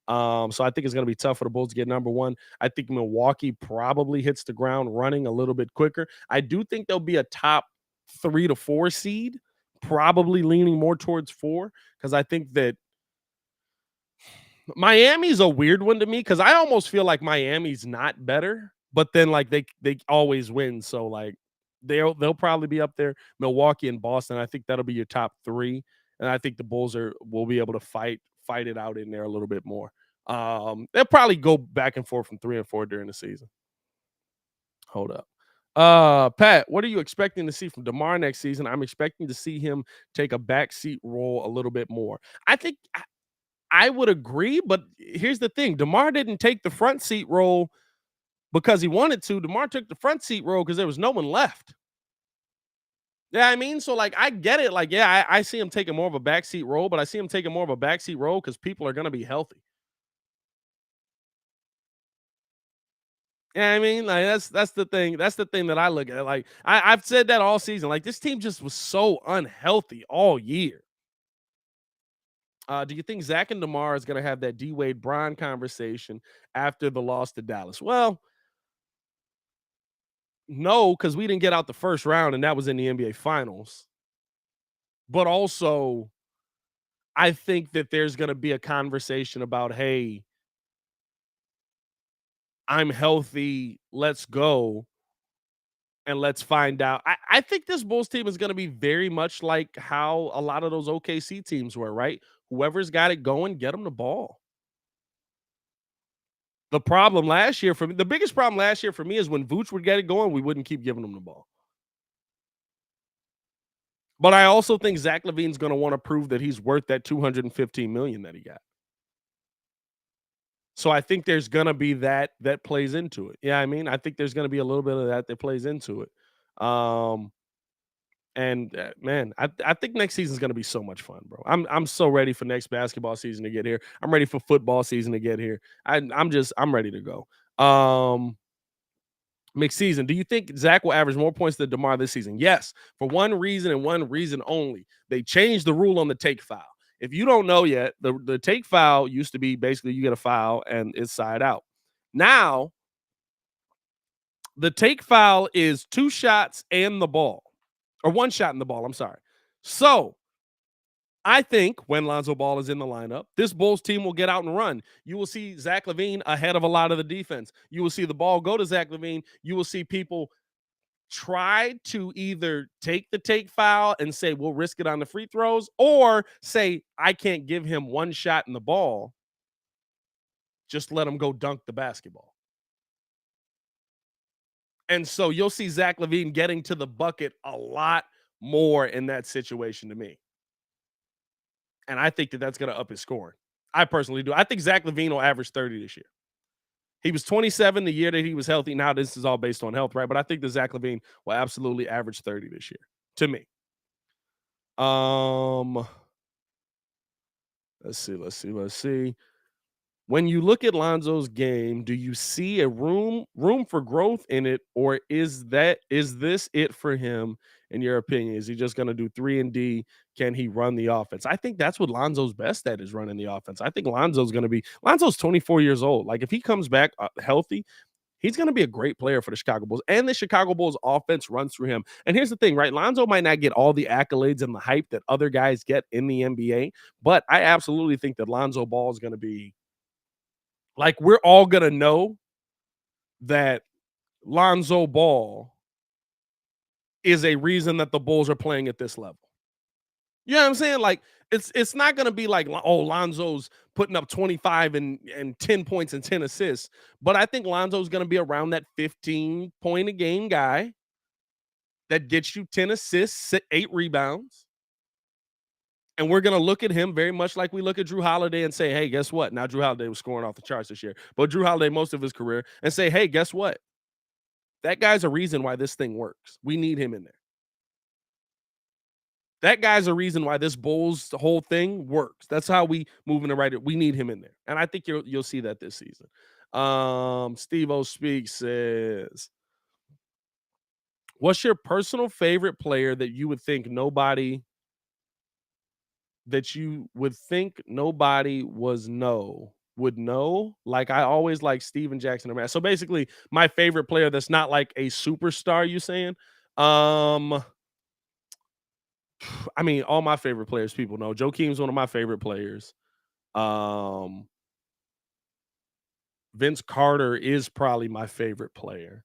So I think it's going to be tough for the Bulls to get number 1. I think Milwaukee probably hits the ground running a little bit quicker. I do think they'll be a top 3 to 4 seed, probably leaning more towards 4, because I think that Miami's a weird one to me, because I almost feel like Miami's not better, but then like they always win. So like they'll probably be up there. Milwaukee and Boston, I think that'll be your top 3. And I think the Bulls will be able to fight it out in there a little bit more. They'll probably go back and forth from 3 and 4 during the season. Hold up. Pat, what are you expecting to see from DeMar next season? I'm expecting to see him take a backseat role a little bit more. I think I would agree, but here's the thing. DeMar didn't take the front seat role because he wanted to. DeMar took the front seat role because there was no one left. Yeah, I mean, so like I get it. Like, yeah, I see him taking more of a backseat role, but I see him taking more of a backseat role because people are gonna be healthy. Yeah, I mean, like that's the thing. That's the thing that I look at. Like I've said that all season. Like this team just was so unhealthy all year. Do you think Zach and DeMar is going to have that D Wade Bron conversation after the loss to Dallas? Well, no, because we didn't get out the first round, and that was in the NBA Finals. But also, I think that there's going to be a conversation about, hey, I'm healthy. Let's go. And let's find out. I think this Bulls team is going to be very much like how a lot of those OKC teams were, right? Whoever's got it going, get them the ball. The problem last year for me, the biggest problem last year for me is when Vooch would get it going, we wouldn't keep giving him the ball. But I also think Zach LaVine's going to want to prove that he's worth that $215 million that he got. So I think there's going to be that plays into it. Yeah, I mean, I think there's going to be a little bit of that plays into it. Man, I think next season's going to be so much fun, bro. I'm so ready for next basketball season to get here. I'm ready for football season to get here. I'm ready to go. McSeason, do you think Zach will average more points than DeMar this season? Yes, for one reason and one reason only. They changed the rule on the take foul. If you don't know yet, the take foul used to be basically you get a foul and it's side out. Now, the take foul is 2 shots and the ball, or 1 shot in the ball. I'm sorry. So I think when Lonzo Ball is in the lineup, this Bulls team will get out and run. You will see Zach LaVine ahead of a lot of the defense. You will see the ball go to Zach LaVine. You will see people try to either take the take foul and say, we'll risk it on the free throws, or say, I can't give him 1 shot in the ball. Just let him go dunk the basketball. And so you'll see Zach LaVine getting to the bucket a lot more in that situation to me. And I think that that's going to up his scoring. I personally do. I think Zach LaVine will average 30 this year. He was 27 the year that he was healthy. Now this is all based on health, right? But I think that Zach LaVine will absolutely average 30 this year, to me. Let's see. When you look at Lonzo's game, do you see a room for growth in it, or is this it for him? In your opinion, is he just going to do 3 and D? Can he run the offense? I think that's what Lonzo's best at, is running the offense. I think Lonzo's 24 years old. Like, if he comes back healthy, he's going to be a great player for the Chicago Bulls, and the Chicago Bulls offense runs through him. And here's the thing, right? Lonzo might not get all the accolades and the hype that other guys get in the NBA, but I absolutely think that Lonzo Ball is going to be, like, we're all going to know that Lonzo Ball is a reason that the Bulls are playing at this level. You know what I'm saying? Like, it's not going to be like, oh, Lonzo's putting up 25 and 10 points and 10 assists. But I think Lonzo's going to be around that 15-point a game guy that gets you 10 assists, 8 rebounds. And we're going to look at him very much like we look at Drew Holiday and say, hey, guess what? Now, Drew Holiday was scoring off the charts this year, but Drew Holiday most of his career, and say, hey, guess what? That guy's a reason why this thing works. We need him in there. That guy's a reason why this Bulls whole thing works. That's how we move in the right. We need him in there. And I think you'll see that this season. Steve O Speaks says, what's your personal favorite player that you would think nobody would know? Like, I always like Steven Jackson. So basically, my favorite player that's not like a superstar, you saying? I mean, all my favorite players, people know. Joakim's one of my favorite players. Vince Carter is probably my favorite player.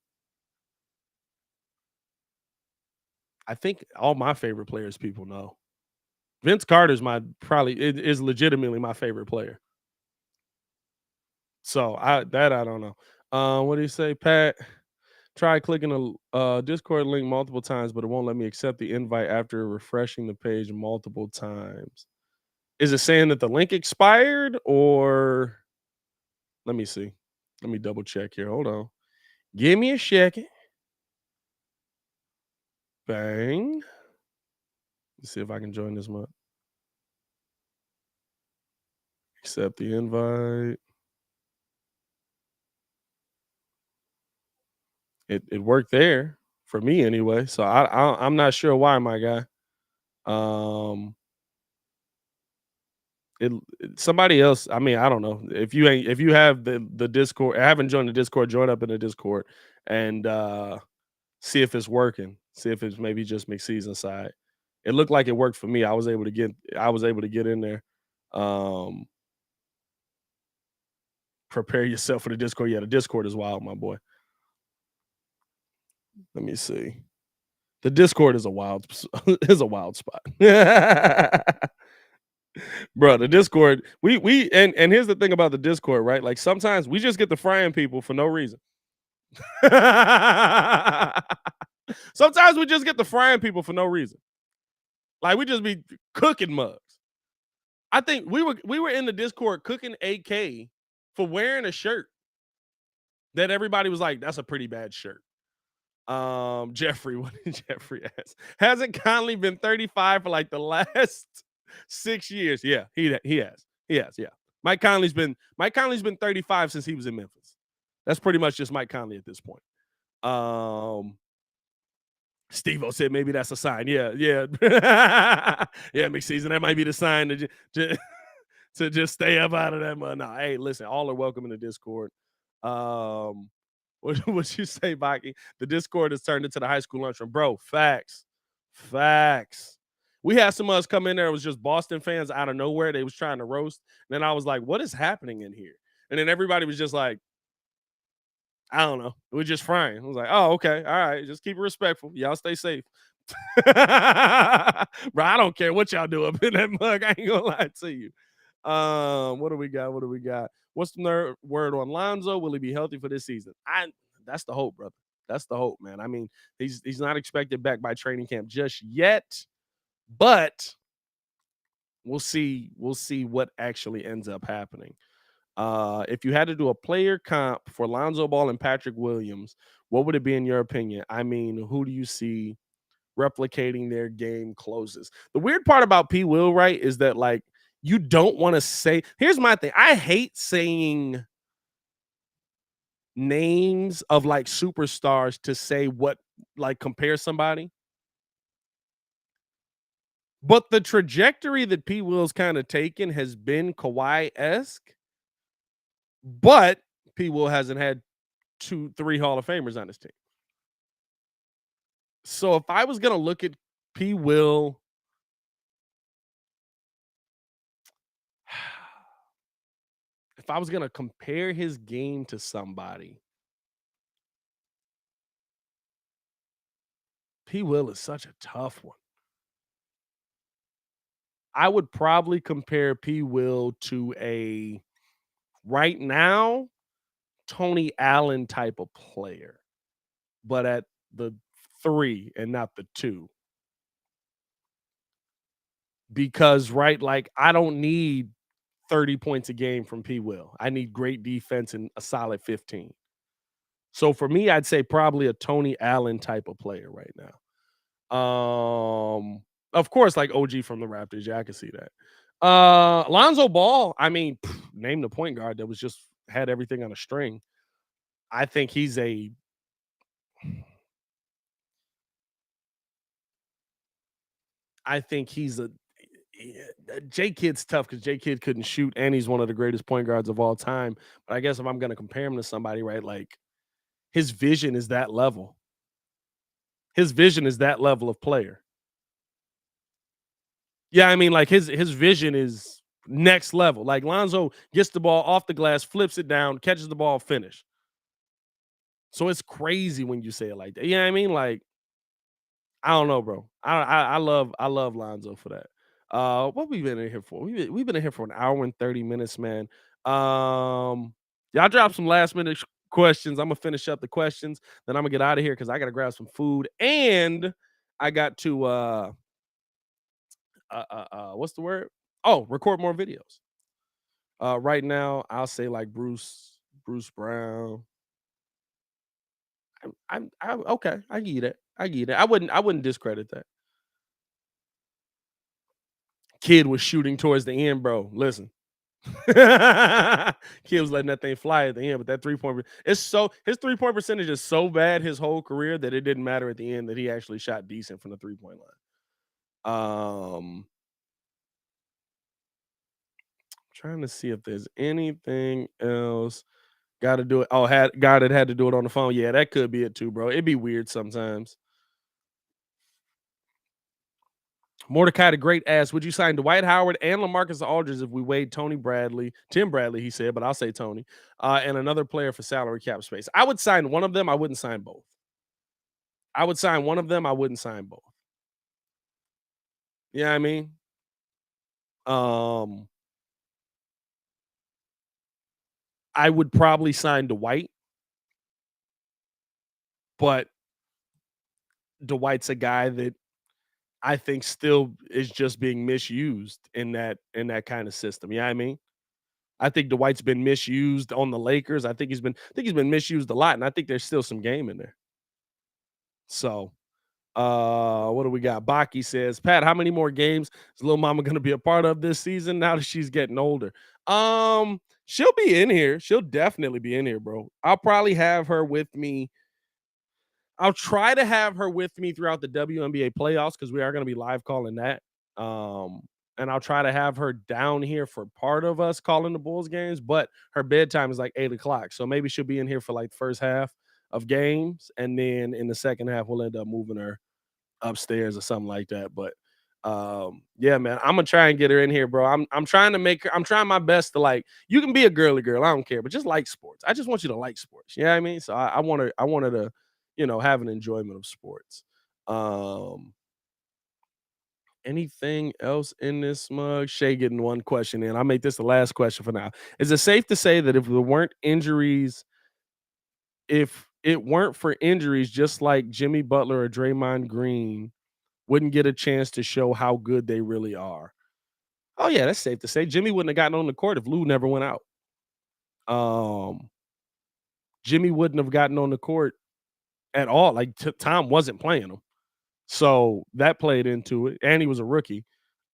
I think all my favorite players, people know. Vince Carter's is legitimately my favorite player. So I don't know. What do you say, Pat? Try clicking a Discord link multiple times, but it won't let me accept the invite after refreshing the page multiple times. Is it saying that the link expired, or let me see? Let me double check here. Hold on. Give me a second. Bang. Let's see if I can join this month. Accept the invite. It worked there for me anyway. So I'm not sure why, my guy. Somebody else. I mean, I don't know. If you have the Discord, I haven't joined the Discord. Join up in the Discord and see if it's working. See if it's maybe just McSeason side. It looked like it worked for me. I was able to get in there. Prepare yourself for the Discord. Yeah, the Discord is wild, my boy. Let me see. The Discord is a wild spot. Bro, the Discord, we and here's the thing about the Discord, right? Like sometimes we just get to frying people for no reason. Sometimes we just get to frying people for no reason. Like we just be cooking mugs. I think we were in the Discord cooking AK for wearing a shirt that everybody was like, that's a pretty bad shirt. Jeffrey, what did Jeffrey ask? Hasn't Conley been 35 for like the last 6 years? Yeah, he has. He has, yeah. Mike Conley's been 35 since he was in Memphis. That's pretty much just Mike Conley at this point. Steve-O said maybe that's a sign. Yeah, yeah. Yeah, McSeason, that might be the sign to just stay up out of that mud. No, hey, listen, all are welcome in the Discord. What you say, Baki? The Discord has turned into the high school lunchroom. Bro, facts. Facts. We had some of us come in there. It was just Boston fans out of nowhere. They was trying to roast. And then I was like, what is happening in here? And then everybody was just like, I don't know. We're just frying. I was like, oh, okay. All right. Just keep it respectful. Y'all stay safe. Bro, I don't care what y'all do up in that mug. I ain't gonna lie to you. What do we got? What do we got? What's the word on Lonzo? Will he be healthy for this season? That's the hope, brother. That's the hope, man. I mean, he's not expected back by training camp just yet, but we'll see. We'll see what actually ends up happening. If you had to do a player comp for Lonzo Ball and Patrick Williams, what would it be in your opinion? I mean, who do you see replicating their game closest? The weird part about P. Will, right, is that like you don't want to say. Here's my thing. I hate saying names of like superstars to say what like compare somebody. But the trajectory that P. Will's kind of taken has been Kawhi-esque, but P. Will hasn't had 2-3 Hall of Famers on his team. So if I was gonna look at P. Will, if I was gonna compare his game to somebody, P. Will is such a tough one. I would probably compare P. Will to a right now Tony Allen type of player, but at the 3 and not the 2. Because right, like I don't need 30 points a game from P. Will. I need great defense and a solid 15. So for me, I'd say probably a Tony Allen type of player right now. Of course, like OG from the Raptors. Yeah, I can see that. Lonzo Ball, I mean, name the point guard that was just had everything on a string. I think he's a J Kid's tough because J Kid couldn't shoot, and he's one of the greatest point guards of all time. But I guess if I'm gonna compare him to somebody, right, like his vision is that level. His vision is that level of player. Yeah, I mean, like his vision is next level. Like Lonzo gets the ball off the glass, flips it down, catches the ball, finish. So it's crazy when you say it like that. Yeah, I mean, like I don't know, bro. I love Lonzo for that. What we been in here for? We've been in here for an hour and 30 minutes, man. Y'all drop some last minute questions. I'm gonna finish up the questions, then I'm gonna get out of here because I gotta grab some food and I got to what's the word? Oh, record more videos. Right now, I'll say like Bruce Brown. I'm okay. I get it. I get it. I wouldn't discredit that. Kid was shooting towards the end, bro. Listen. Kid was letting that thing fly at the end, but that 3-point it's so his 3-point percentage is so bad his whole career that it didn't matter at the end that he actually shot decent from the 3-point line. Trying to see if there's anything else. Got to do it. Oh, had to do it on the phone. Yeah, that could be it too, bro. It'd be weird sometimes. Mordecai the Great asks, would you sign Dwight Howard and LaMarcus Aldridge if we weighed Tim Bradley, he said, but I'll say Tony, and another player for salary cap space? I would sign one of them. I wouldn't sign both. I would sign one of them. I wouldn't sign both. Yeah, I mean, I would probably sign Dwight, but Dwight's a guy that I think still is just being misused in that kind of system. You know what I mean? I think Dwight's been misused on the Lakers. I think he's been misused a lot, and I think there's still some game in there. So, what do we got? Baki says, Pat, how many more games is Lil Mama gonna be a part of this season now that she's getting older? She'll be in here. She'll definitely be in here, bro. I'll probably have her with me. I'll try to have her with me throughout the WNBA playoffs because we are going to be live calling that. Um, and I'll try to have her down here for part of us calling the Bulls games, but her bedtime is like 8 o'clock. So maybe she'll be in here for like the first half of games. And then in the second half, we'll end up moving her upstairs or something like that. But yeah, man, I'm gonna try and get her in here, bro. I'm trying to make her, I'm trying my best to like, you can be a girly girl, I don't care, but just like sports. I just want you to like sports. You know what I mean? So I want her to, have an enjoyment of sports. Um Anything else in this mug? Shay getting one question in. I'll make this the last question for now. Is it safe to say that if it weren't for injuries, just like Jimmy Butler or Draymond Green, wouldn't get a chance to show how good they really are? Oh yeah, that's safe to say. Jimmy wouldn't have gotten on the court if Lou never went out. Um, Jimmy wouldn't have gotten on the court at all. Like Tom wasn't playing him, so that played into it. And he was a rookie.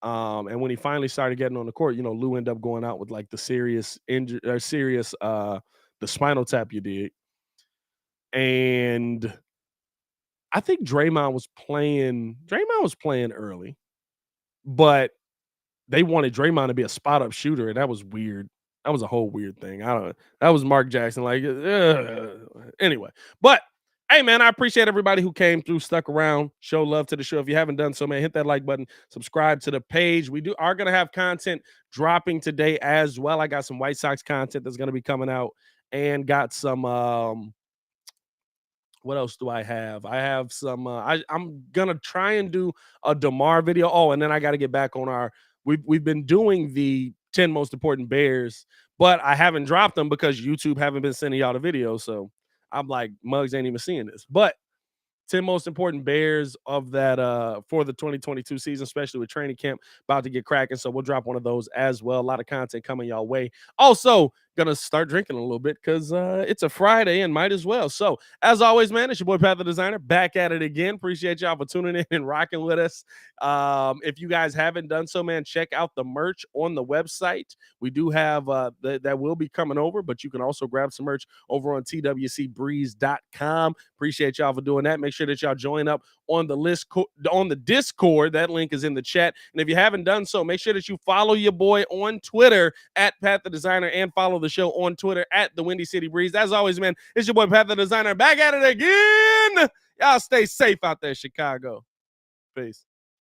And when he finally started getting on the court, Lou ended up going out with like the serious injury or serious the spinal tap you did. And I think Draymond was playing. Draymond was playing early, but they wanted Draymond to be a spot up shooter, and that was weird. That was a whole weird thing. I don't know. That was Mark Jackson. Like, anyway. But hey, man, I appreciate everybody who came through, stuck around, show love to the show. If you haven't done so, man, hit that like button, subscribe to the page. We are gonna have content dropping today as well. I got some White Sox content that's gonna be coming out, and got some what else do I have? I have some. I'm gonna try and do a Demar video. Oh, and then I got to get back on our. We've been doing the 10 most important Bears, but I haven't dropped them because YouTube haven't been sending y'all the videos. So I'm like, Mugs ain't even seeing this. But 10 most important Bears of that for the 2022 season, especially with training camp about to get cracking. So we'll drop one of those as well. A lot of content coming y'all way. Also, gonna start drinking a little bit because it's a Friday and might as well. So as always, man, it's your boy Pat the Designer back at it again. Appreciate y'all for tuning in and rocking with us. If you guys haven't done so, man, check out the merch on the website. We do have that will be coming over, but you can also grab some merch over on twcbreeze.com. Appreciate y'all for doing that. Make sure that y'all join up on the list on the Discord. That link is in the chat. And if you haven't done so, make sure that you follow your boy on Twitter at Pat the Designer, and follow the show on Twitter at the Windy City Breeze. As always, man, it's your boy Pat the Designer back at it again. Y'all stay safe out there, Chicago. Peace.